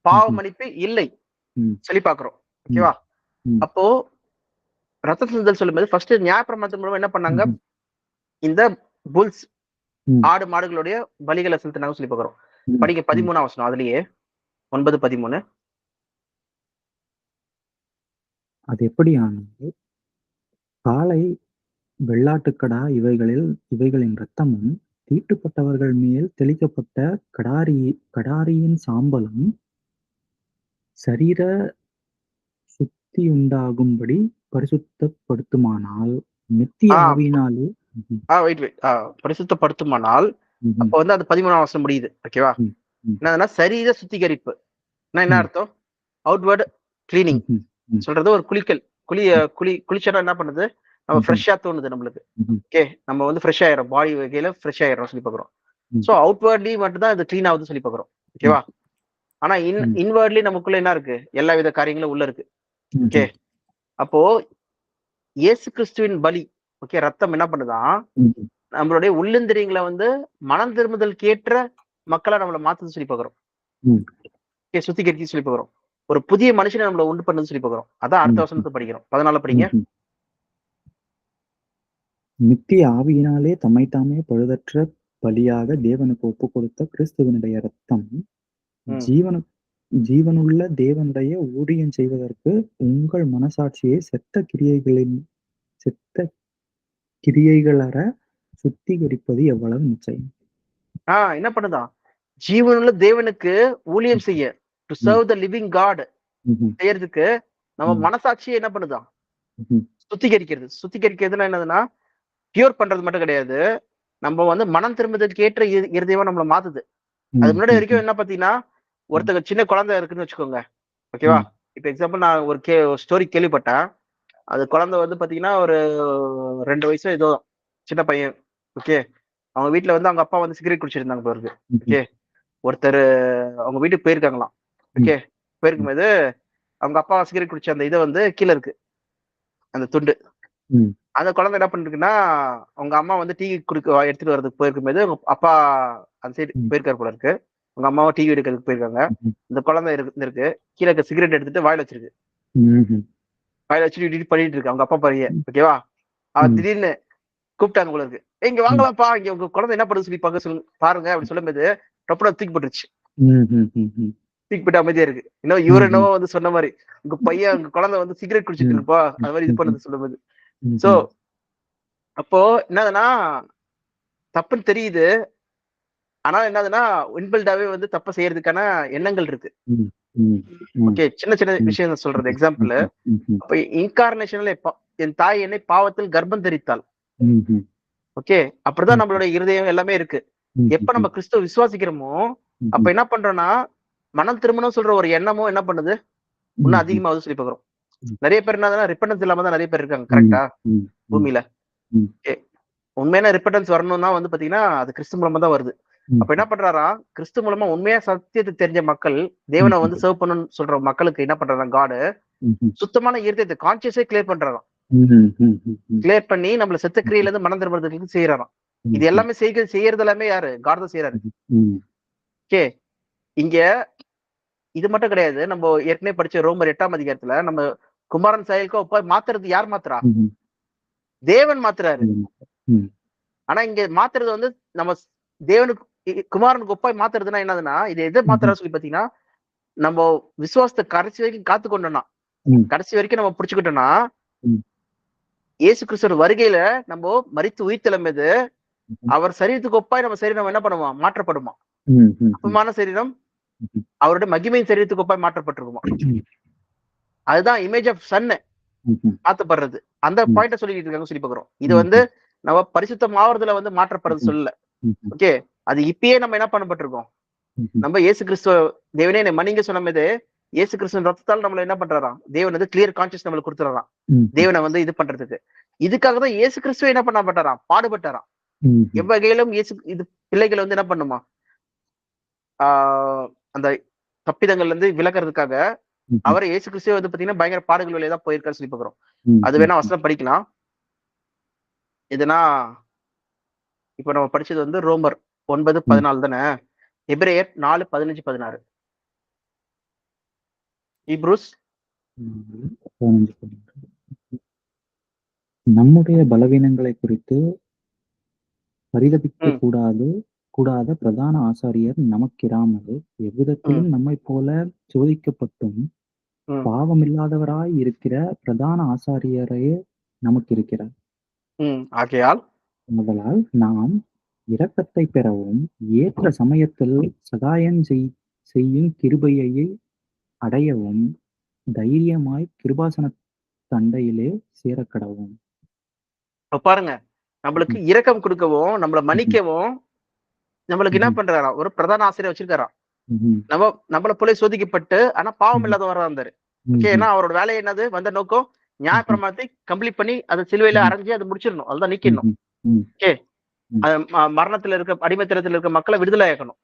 பாவ மன்னிப்பு இல்லை சொல்லி பாக்குறோம். ஓகேவா? அப்போ ரத்த சிந்துதல் சொல்லும்போது ஃபர்ஸ்ட் நியாயப்பிரமாணத்தின் மூலம் என்ன பண்ணாங்க, இந்த புல்ஸ் ஆடு மாடுகளுடைய பலிகளை செலுத்தினாங்க சொல்லி பாக்குறோம். படிக்க 13ஆம் வசனம், அதுலயே 9:13. அது எப்படி ஆனது? காளை வெள்ளாட்டுக்கடா இவைகளின் இரத்தமும் தீட்டுப்பட்டவர்கள் மேல் தெளிக்கப்பட்ட கடாரியின் சாம்பலும் சரீர சுத்தியுண்டாகும்படி பரிசுத்தப்படுத்துமானால் நித்திய ஆவியினாலே பரிசுத்தப்படுத்துமானால், அப்ப வந்து அது 13ஆம் வசனம் முடியுது. ஓகேவா? என்னதுன்னா சரீர சுத்திகரிப்பு. என்ன அர்த்தம்? அவுட்வர்ட் கிளீனிங் சொல்றது. ஒரு குளிச்சா என்ன பண்ணுது, நம்ம ஃப்ரெஷ்ஷா தோணுது நம்மளுக்கு. ஓகே, நம்ம வந்து ஃப்ரெஷ் ஆயிரும், பாடி வகையில ஃப்ரெஷ் ஆயிரும் சொல்லி பாக்குறோம். சோ அவுட்வர்ட்லி மட்டும் தான் இது கிளீன் ஆகுது சொல்லி பாக்குறோம். ஓகேவா? ஆனா இன்வர்ட்லி நமக்குள்ள என்ன இருக்கு, எல்லா வித காரியங்களும் உள்ள இருக்கு. ஓகே, அப்போ இயேசு கிறிஸ்துவின் பலி, ஓகே, ரத்தம் என்ன பண்ணுதான், நம்மளுடைய உள்ளந்திரியங்களை வந்து மனம் திரும்புதல் கேற்ற மக்களை நம்மளை மாத்துது சொல்லி பாக்குறோம். சுத்திகரிச்சு சொல்லி பாக்குறோம். ஒரு புதிய மனுஷனை நம்மள உண்டு பண்ணது சொல்லி பாக்குறோம். அதான் அடுத்த வசனத்தை படிக்கிறோம். 14 படிங்க. நித்திய ஆவியினாலே தம்மைத்தாமே பழுதற்ற பலியாக தேவனுக்கு ஒப்பு கொடுத்த கிறிஸ்துவனுடைய ரத்தம் ஜீவனுள்ள தேவனுடைய ஊழியம் செய்வதற்கு உங்கள் மனசாட்சியை செத்த கிரியைகளற சுத்திகரிப்பது எவ்வளவு நிச்சயம். என்ன பண்ணுதான், ஜீவனுள்ள தேவனுக்கு ஊழியம் செய்ய, to serve the living God செய்யறதுக்கு நம்ம மனசாட்சியை என்ன பண்ணுதான், சுத்திகரிக்கிறதுனா என்னதுன்னா பியூர் பண்றது மட்டும் கிடையாது, நம்ம வந்து மனம் திரும்புதலுக்கு ஏற்ற இருதயமா நம்மள மாத்துது. அது முன்னாடி வரைக்கும் என்ன பாத்தீங்கன்னா, ஒருத்தர் சின்ன குழந்தை இருக்குன்னு வச்சுக்கோங்க. ஓகேவா? இப்ப எக்ஸாம்பிள் நான் ஒரு ஸ்டோரி கேள்விப்பட்டேன். அது குழந்தை வந்து பாத்தீங்கன்னா ஒரு 2 வயசு ஏதோ சின்ன பையன். ஓகே, அவங்க வீட்டுல வந்து அவங்க அப்பா வந்து சிகரெட் குடிச்சிருந்தாங்க போறது. ஓகே, ஒருத்தர் அவங்க வீட்டுக்கு போயிருக்காங்களாம். ஓகே, போயிருக்கும் போது அவங்க அப்பா சிகரெட் குடிச்ச அந்த இதை வந்து கீழே இருக்கு, அந்த துண்டு. அந்த குழந்தை என்ன பண்ணிருக்குன்னா, அவங்க அம்மா வந்து டீ எடுத்துட்டு வர்றதுக்கு போயிருக்கும் போது அவங்க அப்பா அந்த சைடு போயிருக்காரு போல இருக்கு. உங்க அம்மாவும் டிவி எடுக்கிறதுக்கு போயிருக்காங்க. இந்த குழந்தை இருக்கு கீழே சிகரெட் எடுத்துட்டு வாயில வச்சிருக்கு. வாயில வச்சுட்டு பண்ணிட்டு இருக்கு அவங்க அப்பா பையன். ஓகேவா? திடீர்னு கூப்பிட்டாங்க போல இருக்கு. இங்க வாங்கலாம்ப்பா, இங்க உங்க குழந்தை என்ன பண்ணுது சொல்லி பாருங்க அப்படின்னு சொல்லும்போது டப்புனு தூக்கி போட்டுருச்சு. தூக்கி போட்டு அமைதியா இருக்கு. இன்னும் இவரு என்னவோ வந்து சொன்ன மாதிரி உங்க பையன் உங்க குழந்தை வந்து சிகரெட் குடிச்சிட்டு இருப்பா அது மாதிரி இது பண்ணது சொல்லும்போது. சோ அப்போ என்னதுன்னா தப்புன்னு தெரியுது. ஆனா என்னதுன்னா இன்பில்டாவே வந்து தப்பு செய்யறதுக்கான எண்ணங்கள் இருக்கு. ஓகே, சின்ன சின்ன விஷயம் சொல்றது எக்ஸாம்பிள். அப்ப இன்கார்னேஷன்ல என் தாய் என்னை பாவத்தில் கர்ப்பம் தரித்தாள். ஓகே, அப்படிதான் நம்மளோட இருதயம் எல்லாமே இருக்கு. எப்ப நம்ம கிறிஸ்துவ விசுவாசிக்கிறோமோ அப்ப என்ன பண்றோம்னா மனம் திரும்பணும் சொல்ற ஒரு எண்ணமும் என்ன பண்ணுது இன்னும் அதிகமாவது சொல்லி பாக்குறோம். நிறைய பேர் என்ன ரிப்பண்டன்ஸ் இல்லாம தான் நிறைய பேர் இருக்காங்க. கரெக்டா? பூமியில உண்மையான ரிப்பண்டன்ஸ் வரணும்னா வந்து பாத்தீங்கன்னா அது கிறிஸ்து மூலமா தான் வருது. அப்ப என்ன பண்றாரா, கிறிஸ்து மூலமா உண்மையா சத்தியத்தை தெரிஞ்ச மக்கள் தேவனை வந்து சர்வ் பண்ணணும்னு சொல்ற மக்களுக்கு என்ன பண்றாங்க, காடு சுத்தமான இருதயத்தை கான்சியஸே கிளியர் பண்றாராம். கிளியர் பண்ணி நம்மள செத்த கிரியில இருந்து மனம் திரும்புறதுக்கு செய்யறாராம். இது எல்லாமே செய்யறது எல்லாமே யாரு? காட் தான் செய்யறாரு. ஓகே, இங்க இது மட்டும் கிடையாது. நம்ம ஏற்கனவே படிச்ச ரோமர் 8ஆம் அதிகாரத்துல நம்ம குமாரன் செயலுக்கு ஒப்ப மாத்துறது யார் மாத்துறா? தேவன் மாத்துறாரு. ஆனா இங்க மாத்துறது வந்து நம்ம தேவனுக்கு குமாரனுக்கு ஒப்பாய் மாத்துறதுன்னா என்னதுன்னா இது எதை மாத்துறா சொல்லி பாத்தீங்கன்னா நம்ம விசுவாசத்தை கடைசி வரைக்கும் காத்து கொண்டோம்னா கடைசி வரைக்கும் நம்ம புடிச்சுக்கிட்டோம்னா இயேசு கிறிஸ்துவ வருகையில நம்ம மரித்து உயிர்த்தெழும்பது அவர் சரீரத்துக்கு ஒப்பாய் நம்ம சரீரம் என்ன பண்ணுவோம்? மாற்றப்படுமா? அப்பமான சரீரம் அவருடைய மகிமையின் சரீரத்துக்கு ஒப்பாய் மாற்றப்பட்டிருக்குமா? அதுதான் இமேஜ் ஆஃப் சன் மாற்றப்படுறது. அந்த பாயிண்ட சொல்லிட்டு இருக்காங்க சொல்லி பாக்குறோம். இது வந்து நம்ம பரிசுத்தம் ஆவறதுல வந்து மாற்றப்படுறது சொல்லல. ஓகே, அது இப்பயே நம்ம என்ன பண்ணப்பட்டிருக்கோம்? நம்ம இயேசு கிறிஸ்துவ தேவனே என்னை மன்னிங்க சொன்னது இயேசு கிறிஸ்துவின் ரத்தத்தால் நம்மள என்ன பண்றாராம்? தேவன் வந்து கிளியர் கான்சியஸ் நம்மளுக்கு கொடுத்துறாராம். தேவனை வந்து இது பண்றதுக்கு இதுக்காக தான் இயேசு கிறிஸ்துவ என்ன பண்ணப்பட்டாராம்? பாடுபட்டாராம். எவ்வகையிலும் இயேசு இது பிள்ளைகளை வந்து என்ன பண்ணுமா அந்த தப்பிதங்கள்ல இருந்து விலகிறதுக்காக அவரை இயேசு கிறிஸ்துவ வந்து பாத்தீங்கன்னா பயங்கர பாடுகள் வழியா தான் போயிருக்காரு சொல்லி பாக்குறோம். அது வேணா வசனம் படிக்கலாம். இதுனா இப்ப நம்ம படிச்சது வந்து ரோமர் 9:14 தானே. எபிரேயர் 4:15-16. ஹீப்ரூஸ் நம்முடைய பலவீனங்களை குறித்து பரிதபிக்க கூடாத பிரதான ஆசாரியர் நமக்கிராமல் எவ்விதத்திலும் நம்மை போல சோதிக்கப்பட்டும் பாவமில்லாதவராய் இருக்கிற பிரதான ஆசாரியரே நமக்கு இருக்கிறார். ஆகையால் முதலால் நாம் இரக்கத்தை பெறவும் ஏற்ற சமயத்தில் சகாயம் செய்யும் கிருபையை அடையவும் தைரியமாய் கிருபாசன தண்டையிலே சேரக்கடவும். பாருங்க, நம்மளுக்கு இரக்கம் கொடுக்கவும் நம்மள மன்னிக்கவும் நம்மளுக்கு என்ன பண்றாரா? ஒரு பிரதான ஆசிரியர் வச்சிருக்காராம். நம்மள போல சோதிக்கப்பட்டு ஆனா பாவம் இல்லாதவரா இருந்தாரு. ஓகே, ஏன்னா அவரோட வேலை என்னது? வந்த நோக்கம் நியாயப்பிரமாணத்தை கம்ப்ளீட் பண்ணி அதை சிலுவையில அரைஞ்சு அதை முடிச்சிடணும். அதுதான் நீக்கிடணும். ஓகே, மரணத்துல இருக்க அடிமைத்தனத்துல இருக்க மக்களை விடுதலை ஆக்கணும்.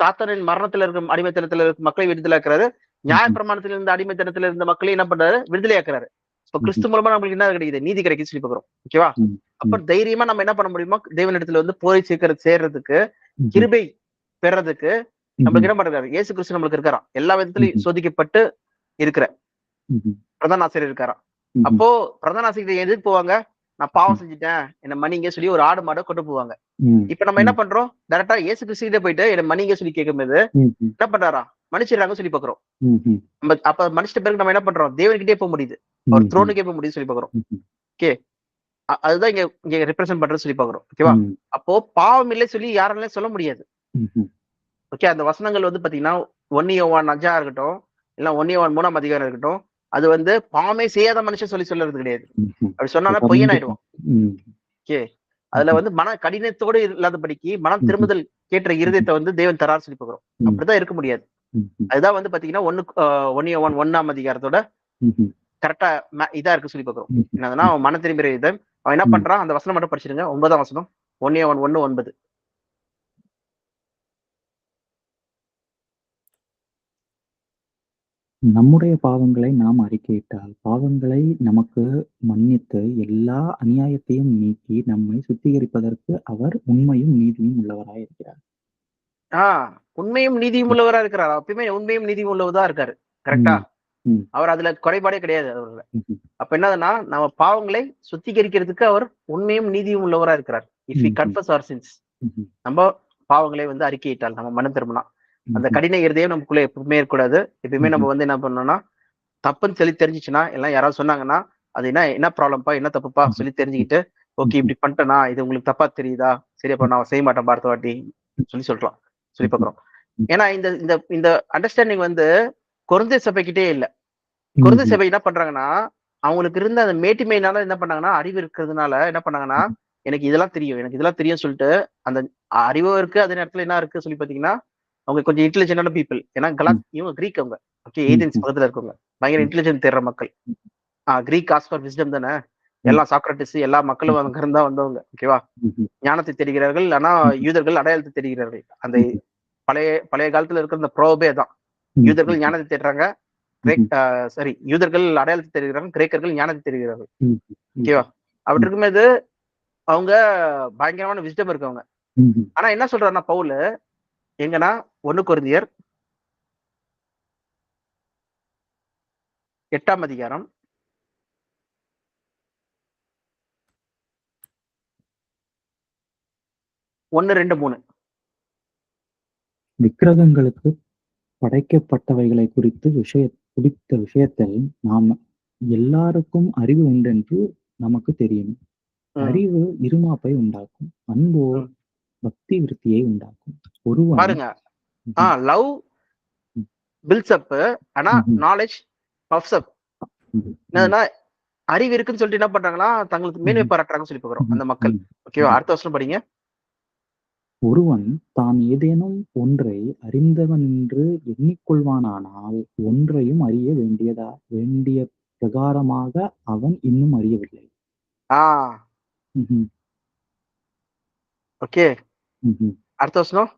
சாத்தானின் மரணத்துல இருக்க அடிமைத்தனத்துல இருக்க மக்களை விடுதலை ஆக்குறாரு. நியாயப்பிரமாணத்துல இருந்த அடிமைத்தனத்துல இருந்த மக்களை என்ன பண்றாரு? விடுதலை ஆக்குறாரு. இப்ப கிறிஸ்து மூலமா நம்மளுக்கு என்ன கிடைக்குது? நீதி கிடைக்குது சொல்லி பாக்குறோம். ஓகேவா? அப்ப தைரியமா நம்ம என்ன பண்ண முடியுமோ தேவனிடத்துல வந்து போய் சேர்றதுக்கு கிருபை பெறதுக்கு நம்மளுக்கு என்ன பண்றாரு? இயேசு கிறிஸ்து நம்மளுக்கு இருக்காராம். எல்லா விதத்திலையும் சோதிக்கப்பட்டு இருக்கிற பிரதான ஆசிரியர் இருக்காராம். அப்போ பிரதான ஆசிரியர் எதுக்கு போவாங்க? நான் பாவம் செஞ்சுட்டேன் என்ன மன்னிங்க சொல்லி ஒரு ஆடு மாடை கொண்டு போவாங்க. இப்ப நம்ம என்ன பண்றோம்? டைரக்டா இயேசு கிறிஸ்து போயிட்டு என்ன மன்னிங்க சொல்லி கேட்கும்போது என்ன பண்றாரா? மன்னிச்சிடறாங்க சொல்லி பாக்குறோம். நம்ம அப்ப மன்னிச்சிட்ட பிறகு நம்ம என்ன பண்றோம்? தேவன்கிட்டே போக முடியுது, அவர் த்ரோனுக்கே போக முடியுது சொல்லி பாக்குறோம். ஓகே, அதுதான் இங்க ரெப்ரசென்ட் பண்றது சொல்லி பாக்குறோம். ஓகேவா? அப்போ பாவம் இல்லை சொல்லி யாராலையும் சொல்ல முடியாது. ஓகே, அந்த வசனங்கள் வந்து பாத்தீங்கன்னா 1 யோவான் 5 இருக்கட்டும், இல்ல 1 யோவான் 3ஆம் அதிகாரம் இருக்கட்டும், அது வந்து பாவமே செய்யாத மனுஷன் சொல்றது கிடையாது. அப்படி சொன்னா பொய்யன் ஆயிடுவான். ஓகே, அதுல வந்து மன கடினத்தோடு இல்லாதபடிக்கு மனம் திரும்புதல் கேட்ட இருதயத்தை வந்து தேவன் தரார் சொல்லி பாக்குறோம். அப்படிதான் இருக்க முடியாது. அதுதான் வந்து பாத்தீங்கன்னா 1 யோவான் 1ஆம் அதிகாரத்தோட கரெக்டா இதா இருக்கு சொல்லி பாக்குறோம். என்னதுன்னா அவன் மன திரும்பிற இதை அவன் என்ன பண்றான்? அந்த வசனம் மட்டும் படிச்சிருங்க. 9ஆம் வசனம் 1 யோவான் 1:9. நம்முடைய பாவங்களை நாம் அறிக்கையிட்டால் பாவங்களை நமக்கு மன்னித்து எல்லா அநியாயத்தையும் நீக்கி நம்மை சுத்திகரிப்பதற்கு அவர் உண்மையும் நீதியும் உள்ளவராய் இருக்கிறார். உண்மையும் நீதியும் உள்ளவரா இருக்கிறார். அப்பயுமே உண்மையும் நீதியும் உள்ளவரா இருக்காரு. கரெக்டா? ம், அவர் அதுல குறைபாடே கிடையாது அவர்ல. ம், அப்ப என்னதுன்னா நம்ம பாவங்களை சுத்திகரிக்கிறதுக்கு அவர் உண்மையும் நீதியும் உள்ளவரா இருக்கிறார். இஃப் வி ம், கன்ஃபஸ் அவர் சின்ஸ், ம், நம்ம பாவங்களை வந்து அறிக்கையிட்டால், நம்ம மனம் திரும்பினா, அந்த ம், கடின இருதயம் நமக்குள்ள எப்பவுமே இருக்கக்கூடாது. எப்பயுமே நம்ம ம், வந்து என்ன பண்ணணும்னா, தப்புன்னு சொல்லி தெரிஞ்சுச்சுன்னா, எல்லாம் யாராவது சொன்னாங்கன்னா, அது என்ன ப்ராப்ளம்ப்பா, என்ன தப்புப்பா ம், சொல்லி தெரிஞ்சுக்கிட்டு, ஓகே இப்படி பண்ணிட்டேனா, இது உங்களுக்கு தப்பா தெரியுதா, சரி அப்ப நான் செய்ய மாட்டேன் அடுத்த வாட்டி சொல்லலாம், சொல்லி பார்க்கிறோம். ஏன்னா இந்த இந்த இந்த அண்டர்ஸ்டாண்டிங் வந்து கொரிந்திய சபைக்கிட்டே இல்ல. கொரிந்திய சபை என்ன பண்றாங்கன்னா, அவங்களுக்கு இருந்த அந்த மேட்டிமையினால என்ன பண்ணாங்கன்னா, அறிவு இருக்கிறதுனால என்ன பண்ணாங்கன்னா, எனக்கு இதெல்லாம் தெரியும், எனக்கு இதெல்லாம் தெரியும்னு சொல்லிட்டு, அந்த அறிவும் இருக்கு, அதே நேரத்துல என்ன இருக்கு சொல்லி பாத்தீங்கன்னா, அவங்க கொஞ்சம் இன்டெலிஜென்டான பீப்பிள். ஏன்னா இவங்க கிரீக் அவங்க. ஓகே, ஏதென்ஸ் பக்கத்துல இருக்கவங்க. பயங்கர இன்டெலிஜென்ட் தேடுற மக்கள். கிரீக் காஸ்ட் ஃபார் விஸ்டம் தானே. எல்லா சாக்ரட்டிஸ் எல்லா மக்களும் அங்க இருந்தா வந்தவங்க. ஓகேவா? ஞானத்தை தேடுகிறார்கள். ஆனா யூதர்கள் அடையாளத்தை தேடுகிறார்கள். அந்த பழைய பழைய காலத்துல இருக்கிற அந்த ப்ரோபே தான். யூதர்கள் ஞானத்தை தேடுறாங்க. யூதர்கள் அடையாளத்தை தெரிகிறார்கள், கிரேக்கர்கள் ஞானத்தை தெரிகிறார்கள். ஓகேவா? அப்படி இருக்கும்போது அவங்க பயங்கரமான விஸ்டம் இருக்கவங்க. ஆனா என்ன சொல்றாருன்னா பவுல், எங்கன்னா 1 கொரிந்தியர் 8ஆம் அதிகாரம் 1, 2, 3. விக்கிரகங்களுக்கு படைக்கப்பட்டவைகளை குறித்த விஷயத்தில் நாம் எல்லாருக்கும் அறிவு உண்டென்று நமக்கு தெரியும். அறிவு இருமாப்பை உண்டாக்கும், அன்போ பக்தி விருத்தியை உண்டாக்கும். ஒருவன் பாருங்க, லவ் பில்ட்ஸ் அப், ஆனா நாலேஜ் பஃப்ஸ் அப். என்னதுன்னா அறிவு இருக்குன்னு சொல்லிட்டு என்ன பண்றாங்கன்னா, தங்களுக்கு மேன்மை பாராட்டுறாங்கன்னு சொல்லி பார்க்கிறோம் அந்த மக்கள். ஓகேவா? அடுத்த வருஷம் படிங்க. ஒருவன் தான் ஏதேனும் ஒன்றை அறிந்தவன் என்று எண்ணிக்கொள்வானானால் ஒன்றையும் அறிய வேண்டிய பிரகாரமாக அவன் இன்னும் அறியவில்லை. ஓகே, அடுத்த வருஷம்.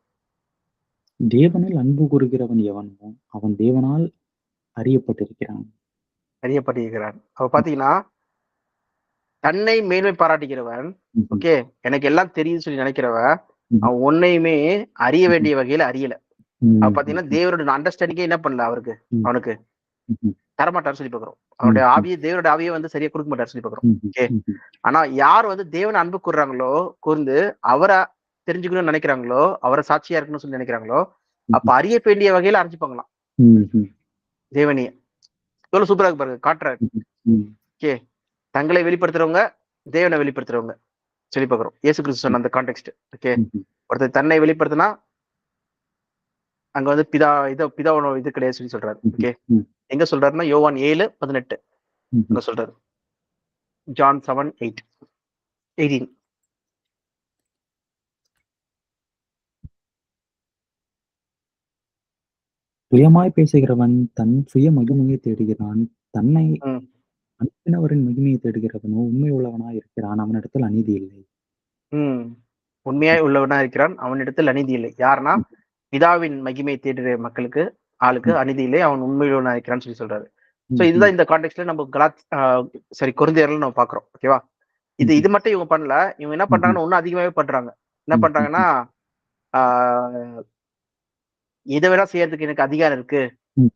தேவனில் அன்பு கூறுகிறவன் எவனோ அவன் தேவனால் அறியப்பட்டிருக்கிறான். அவ பாத்தீங்கன்னா, தன்னை மேன்மை பாராட்டுகிறவன், ஓகே எனக்கு எல்லாம் தெரியும்னு சொல்லி நினைக்கிறவன், அவன் ஒன்னையுமே அறிய வேண்டிய வகையில அறியல. அவ பாத்தீங்கன்னா தேவரோட அண்டர்ஸ்டாண்டிங்கே என்ன பண்ணல அவருக்கு, அவனுக்கு தரமாட்டாரு சொல்லி பாக்குறோம். அவருடைய ஆவியை, தேவரோட ஆவியை வந்து சரியா கொடுக்க மாட்டாரு சொல்லி பாக்குறோம். ஓகே, ஆனா யார் வந்து தேவனை அன்பு கூறுறாங்களோ, கூர்ந்து அவரை தெரிஞ்சுக்கணும்னு நினைக்கிறாங்களோ, அவரை சாட்சியா இருக்கணும்னு சொல்லி நினைக்கிறாங்களோ, அப்ப அறிய வேண்டிய வகையில அறிஞ்சுப்பாங்களாம் தேவனைய. எவ்வளவு சூப்பரா இருக்கு பாருங்க, காட்டுறாரு. ஓகே, தங்களை வெளிப்படுத்துறவங்க, தேவனை வெளிப்படுத்துறவங்க சொல்லி பாக்குறோம். இயேசு கிறிஸ்து சொன்ன அந்த கான்டெக்ஸ்ட். ஓகே, ஒருத்தர் தன்னை வெளிப்படுத்தினா அங்க வந்து பிதாவோட இது கிடையாது சொல்லி சொல்றாரு. ஓகே, எங்க சொல்றாருன்னா யோவான் 7:18 அங்க சொல்றாரு. ஜான் 7:18. சுயமாய் பேசுகிறவன் தன் சுய மகிமையை தேடுகிறான், தன்னை அனுப்பினவரின் மகிமையை தேடுகிறவனோ உண்மை உள்ளவனாய் இருக்கிறான், அவனிடத்தில் அநீதி இல்லை. உண்மையாய் உள்ளவனா இருக்கிறான், அவனிடத்தில் அநீதி இல்லை. யாருன்னா பிதாவின் மகிமையை தேடுற மக்களுக்கு, ஆளுக்கு அநீதி இல்லை, அவன் உண்மையுள்ளவனா இருக்கிறான்னு சொல்லி சொல்றாரு. சோ இதுதான் இந்த கான்டெக்ட்ல நம்ம கொரிந்தியர்ல நம்ம பாக்குறோம். ஓகேவா? இது மட்டும் இவங்க பண்ணல. இவங்க என்ன பண்றாங்கன்னா இன்னும் அதிகமாவே பண்றாங்க. என்ன பண்றாங்கன்னா, இதை விட செய்யறதுக்கு எனக்கு அதிகாரம் இருக்கு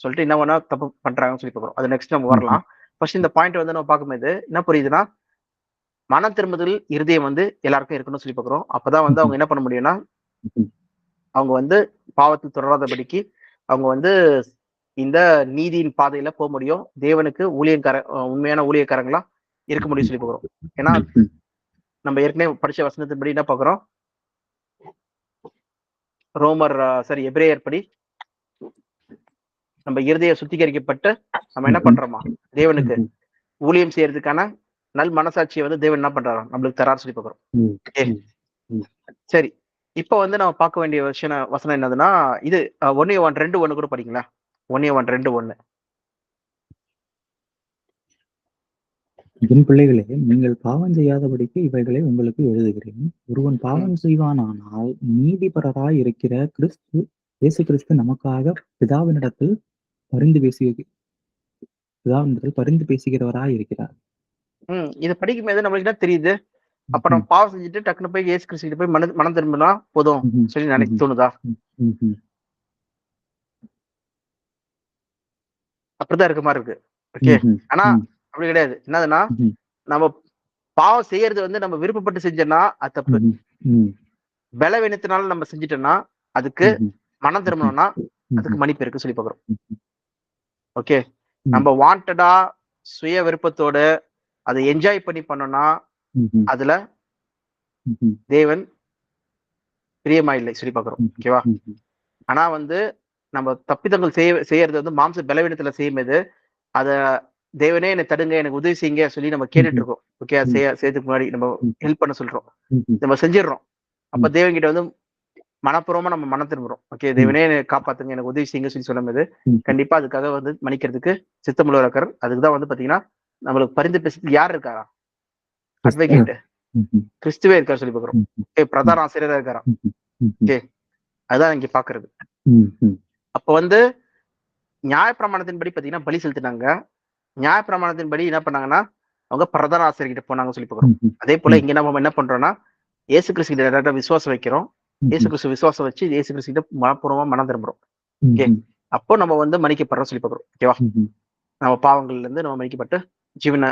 சொல்லிட்டு என்ன வேணா தப்பு பண்றாங்கன்னு சொல்லி பாக்குறோம். அது நெக்ஸ்ட் நம்ம வரலாம். ஃபர்ஸ்ட் இந்த பாயிண்ட் வந்து நம்ம பார்க்கும்போது என்ன புரியுதுன்னா, மன திரும்புதல் இருதயம் வந்து எல்லாருக்கும் இருக்கணும்னு சொல்லி பாக்குறோம். அப்பதான் வந்து அவங்க என்ன பண்ண முடியும்னா, அவங்க வந்து பாவத்தில் தொடராதபடிக்கு அவங்க வந்து இந்த நீதியின் பாதையில போக முடியும். தேவனுக்கு உண்மையான ஊழியக்காரங்களா இருக்க முடியும் சொல்லி பாக்குறோம். ஏன்னா நம்ம ஏற்கனவே படிச்ச வசனத்தின்படி என்ன பாக்குறோம், எபிரேயர் படி நம்ம இருதய சுத்திகரிக்கப்பட்டு நம்ம என்ன பண்றோமா, தேவனுக்கு ஊழியம் செய்யறதுக்கான நல் மனசாட்சியை வந்து தேவன் என்ன பண்றாரோ நம்மளுக்கு தராரு சொல்லி பாக்குறோம். சரி, இப்ப வந்து நம்ம பார்க்க வேண்டிய வசனம் என்னதுன்னா, இது 1 யோவான் 2:1 கூட படிங்களா? 1 யோவான் 2:1. என் பிள்ளைகளே, நீங்கள் பாவம் செய்யாதபடிக்கு இவைகளை உங்களுக்கு எழுதுகிறேன். ஒருவன் பாவம் செய்வானானால் நீதிபரராய் இருக்கிற இயேசு கிறிஸ்து நமக்காக பிதாவினிடத்தில் பரிந்து பேசுகிறவராய் இருக்கிறார். இதை படிக்கும் போது நம்மளுக்கு என்ன தெரியுது? அப்ப நம்ம பாவம் செஞ்சுட்டு டக்குனு போய் இயேசு கிறிஸ்து போய் மனம் திரும்பினா போதும் சொல்லி நினைக்க தோணுதா? அப்படிதான் இருக்க மாதிரி இருக்கு. ஓகே. ஆனா அப்படி கிடையாது. என்னதுன்னா நம்ம பாவம் செய்யறது வந்து நம்ம விருப்பப்பட்டு செஞ்சோம்னா அது தப்பு. பலவீனத்தினால நம்ம செஞ்சுட்டோம்னா அதுக்கு மனம் திரும்பணும்னா அதுக்கு மன்னிப்பு இருக்கு சொல்லி பாக்குறோம். ஓகே. நம்ம வாண்டடா சுய விருப்பத்தோட அதை என்ஜாய் பண்ணி பண்ணோம்னா அதுல தேவன் பிரியமா இல்லை சொல்லி பாக்குறோம். ஓகேவா. ஆனா வந்து நம்ம தப்பிதங்கள் செய்யறது வந்து மாம்ச பலவீனத்துல செய்யும்போது அத தேவனே என்னை தடுங்க, எனக்கு உதவி செய்யுங்க சொல்லி நம்ம கேட்டுட்டு இருக்கோம். ஓகே. அது செய்யறதுக்கு முன்னாடி நம்ம ஹெல்ப் பண்ண சொல்றோம், நம்ம செஞ்சிடறோம். அப்ப தேவன் கிட்ட வந்து மனப்பூர்வமா நம்ம மனம் திரும்புறோம். ஓகே, தேவனே என்னை காப்பாத்துங்க, எனக்கு உதவி செய்யுங்க சொல்லி சொல்லும்போது கண்டிப்பா அதுக்காக வந்து மன்னிக்கிறதுக்கு சித்தமுள்ள இருக்கிறார். அதுக்குதான் வந்து பாத்தீங்கன்னா நம்மளுக்கு பரிந்து பேசுறது யார் இருக்காரா? அட்வொகேட் கிறிஸ்துவே இருக்காரு சொல்லி பாக்குறோம். பிரதான ஆசிரியரா இருக்காராம். ஓகே, அதுதான் இங்க பாக்குறது. அப்ப வந்து நியாயப்பிரமாணத்தின்படி பாத்தீங்கன்னா பலி செலுத்தினாங்க. நியாயப்பிரமாணத்தின்படி என்ன பண்ணாங்கன்னா அவங்க பிரதான ஆசிரியர் கிட்ட போனாங்க சொல்லி பாக்குறோம். அதே போல இங்க நம்ம என்ன பண்றோம்னா இயேசு கிறிஸ்து கிட்ட விசுவாசம் வைக்கிறோம். இயேசு கிறிஸ்து விசுவாசம் வச்சு இயேசு கிறிஸ்து கிட்ட மனப்பூர்வமா மனம் திரும்புறோம். ஓகே, அப்போ நம்ம வந்து மன்னிக்கப்படுறோம் சொல்லி பாக்குறோம். ஓகேவா. நம்ம பாவங்கள்ல இருந்து நம்ம மன்னிக்கப்பட்டு ஜீவனை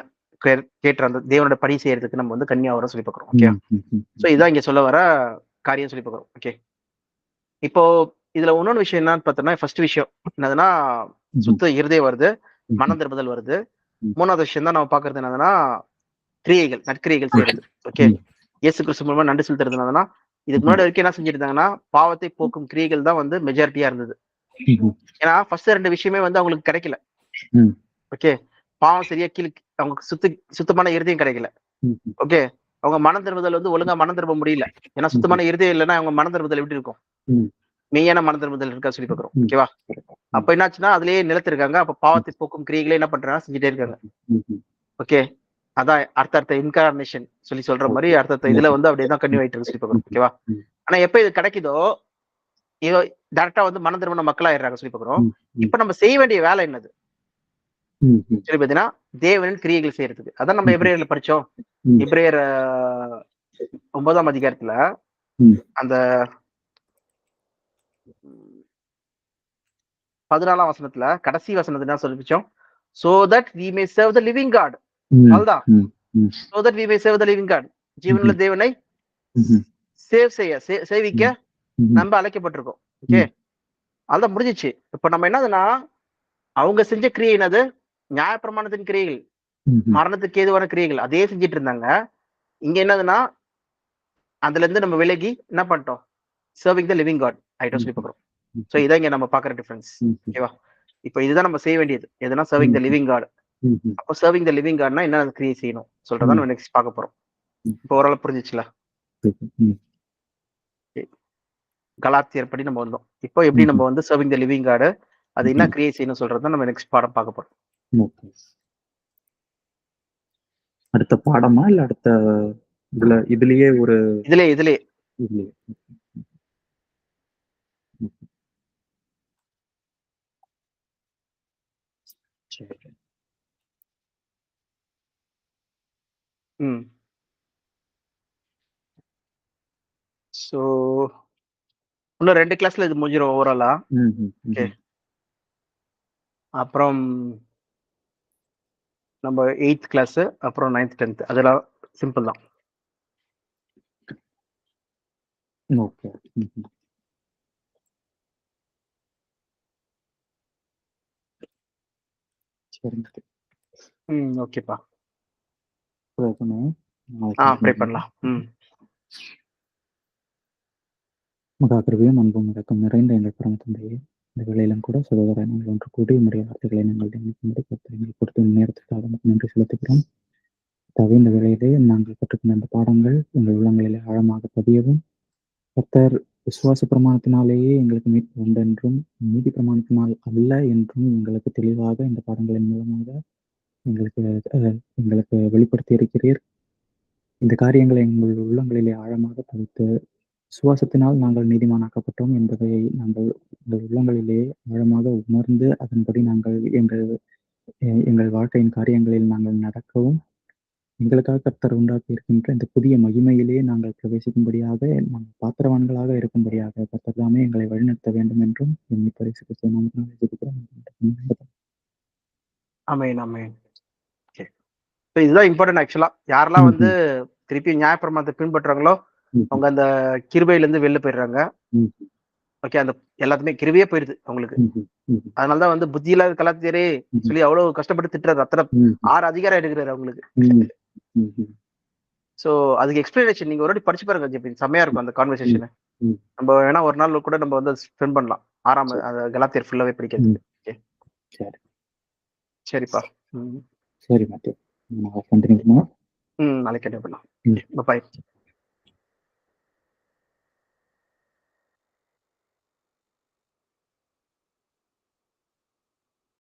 கேட்ட அந்த தேவனோட பணி செய்யறதுக்கு நம்ம வந்து கன்னியா வரோம் சொல்லி பாக்குறோம். ஓகே. சோ இதான் இங்க சொல்ல வர காரியம் சொல்லி பாக்குறோம். ஓகே. இப்போ இதுல இன்னொன்னு விஷயம் என்னன்னு பார்த்தோம்னா ஃபர்ஸ்ட் விஷயம் என்னதுன்னா சுத்த இருதயம் வருது, மனம் திரும்புதல் வருது. மூணாவது விஷயம் தான் நம்ம பாக்குறது என்னதுன்னா கிரியைகள், நற்கிரியைகள் செய்யறது. ஓகே, இயேசு கிறிஸ்து மூலமா நன்றி செலுத்துறது என்னதுன்னா இதுக்கு முன்னாடி வரைக்கும் என்ன செஞ்சுட்டு இருந்தாங்கன்னா பாவத்தை போக்கும் கிரியைகள் தான் வந்து மெஜாரிட்டியா இருந்தது. ஏன்னா ஃபர்ஸ்ட் 2 விஷயமே வந்து அவங்களுக்கு கிடைக்கல. ஓகே, பாவம் சரியா கீழே அவங்க சுத்தமான இருதயம் கிடைக்கல. ஓகே, அவங்க மனம் திரும்புதல் வந்து ஒழுங்கா மனம் திரும்ப முடியல. ஏன்னா சுத்தமான இருதயம் இல்லைன்னா அவங்க மனம் திரும்புதல் எப்படி இருக்கும்? மெய்யான மனம் திரும்புதல் இருக்கா சொல்லி பாக்குறோம். ஓகேவா. அப்ப என்னாச்சுன்னா அதுலயே நிலத்திருக்காங்க. அப்ப பாவத்தை போக்கும் கிரியைகளை என்ன பண்றாங்க செஞ்சுட்டே இருக்காங்க. ஓகே, அதான் அர்த்த இன்கார்னேஷன் சொல்லி சொல்ற மாதிரி அர்த்தத்தை இதுல வந்து அப்படியேதான் கன்டினியூ ஆயிட்டு இருக்கு சொல்லி பாக்குறோம். ஓகேவா. ஆனா எப்ப இது கிடைக்குதோ டைரக்டா வந்து மனம் திரும்பின மக்களாயிடுறாங்க சொல்லி பாக்குறோம். இப்ப நம்ம செய்ய வேண்டிய வேலை என்னது சொல்லி பாத்தீங்கன்னா தேவனின் கிரியைகள் செய்யறதுக்கு. அதான் நம்ம எபிரேயர்ல படிச்சோம். எபிரேயர் 9ஆம் அதிகாரத்துல அந்த 14ஆம் வசனத்துல கடைசி வசனத்துல என்ன சொல்லிச்சோம்? so that we may serve the living God. அதுதான் so that we may serve the living God. ஜீவனுள்ள தேவனை சேவிக்க நம்ம அழைக்கப்பட்டிருக்கோம். ஓகே, அதுதான் முடிஞ்சிச்சு. இப்ப நம்ம என்னதுன்னா அவங்க செஞ்ச கிரியை என்னது? நியாயப்பிரமாணத்தின் கிரியைகள், மரணத்துக்கு ஏதுவான கிரியைகள் அதே செஞ்சிட்டு இருந்தாங்க. இங்க என்னதுன்னா அதுல இருந்து நம்ம விலகி என்ன பண்ணிட்டோம்? சர்விங் த லிவிங் காட் ஆயிட்டோம் சொல்லி பாக்குறோம். சோ இதான் இங்க நம்ம பாக்குற டிஃபரன்ஸ். ஓகேவா. இப்ப இதுதான் நம்ம செய்ய வேண்டியது. எதுனா சர்விங் த லிவிங் காட். அப்போ சர்விங் த லிவிங் காட்னா என்ன கிரியை செய்யணும் சொல்றதா நம்ம நெக்ஸ்ட் பார்க்க போறோம். இப்போ ஓரளவு புரிஞ்சிச்சுல? கலாத்தியர் படி நம்ம வந்தோம். இப்போ எப்படி நம்ம வந்து சர்விங் த லிவிங் காட் அது என்ன கிரியை செய்யணும் சொல்றதா நம்ம நெக்ஸ்ட் பாடம் பார்க்க போறோம். அடுத்த பாடமா இல்ல அடுத்த இதுலயே ஒரு இதுலயே சோ இன்னும் 2 கிளாஸ்ல இது முடிஞ்சிரும் ஓவராலா. ஓகே, அப்புறம் நம்ம 8th கிளாஸ் அப்புறம் 9th 10th அதெல்லாம் சிம்பிள் தான். ஓகே. ஓகேப்பா. ப்ரே பண்ணலாம். மகா கிருபையும் அன்பும் அடக்கம் நிறைந்த எங்கள் பரம தந்தையே, இந்த வேளையிலும் கூட சகோதர நாங்கள் ஒன்று கூடி உடைய வார்த்தைகளை நாங்கள் தியானிக்கும்படி கர்த்தரை கொடுத்த நேரத்திற்காக நன்றி செலுத்துகிறோம். தவிர இந்த வேளையிலே நாங்கள் கற்றுக்கொண்ட அந்த பாடங்கள் எங்கள் உள்ளங்களிலே ஆழமாக பதியவும், கர்த்தர் விசுவாச பிரமாணத்தினாலேயே எங்களுக்கு மீட்பு உண்டென்றும் நீதி பிரமாணத்தினால் அல்ல என்றும் எங்களுக்கு தெளிவாக இந்த பாடங்களின் மூலமாக எங்களுக்கு வெளிப்படுத்தி இருக்கிறீர். இந்த காரியங்களை எங்கள் உள்ளங்களிலே ஆழமாக பதித்து விசுவாசத்தினால் நாங்கள் நீதிமானாக்கப்பட்டோம் என்பதை நாங்கள் எங்கள் உள்ளங்களிலே ஆழமாக உணர்ந்து அதன்படி நாங்கள் எங்கள் வாழ்க்கையின் காரியங்களில் நாங்கள் நடக்கவும் எங்களுக்காக கர்த்தர் உண்டாக்கி இருக்கின்ற இந்த புதிய மகிமையிலே நாங்கள் பிரவேசிக்கும்படியாக நாங்கள் பாத்திரவான்களாக இருக்கும்படியாக கர்த்தர் தாமே எங்களை வழிநடத்த வேண்டும் என்றும் எண்ணி பரிசு நாமத்தினால் ஜெபிக்கிறோம். ஆமென், ஆமென். சரி. So இதுதான் இம்பார்ட்டன்ட் ஆக்சுவலா. யாரெல்லாம் வந்து திருப்பி நியாயப்பிரமாணத்தை பின்பற்றுறாங்களோ, அவங்க அந்த கிருபையில இருந்து வெளில போயிடுறாங்க. ஓகே, அந்த எல்லாத்துமே கிருபையே போயிடுது அவங்களுக்கு. அதனாலதான் வந்து புத்தி இல்லாத கலாத்தியரே சொல்லி அவ்வளவு கஷ்டப்பட்டு திட்டுறாரு. அத்தனை 6 அதிகாரம் எடுக்கிறாரு அவங்களுக்கு. சோ அதுக்கு எக்ஸ்பிளனேஷன் நீங்க ஒரு வாட்டி படிச்சு பாருங்க ஜெபின். செம்மையா இருக்கும் அந்த கான்வர்சேஷன். நம்ம வேணா ஒரு நாள் கூட நம்ம வந்து ஸ்பெண்ட் பண்ணலாம். 6ஆம் கலாத்தியர் ஃபுல்லாவே படிக்கிறது. ஓகே, சரி சரிப்பா. சரி மேத்யூ. நான் கண்டினியூ பண்ணுவோம். நாளைக்கு கண்டிப்பா பண்ணலாம். பாய்.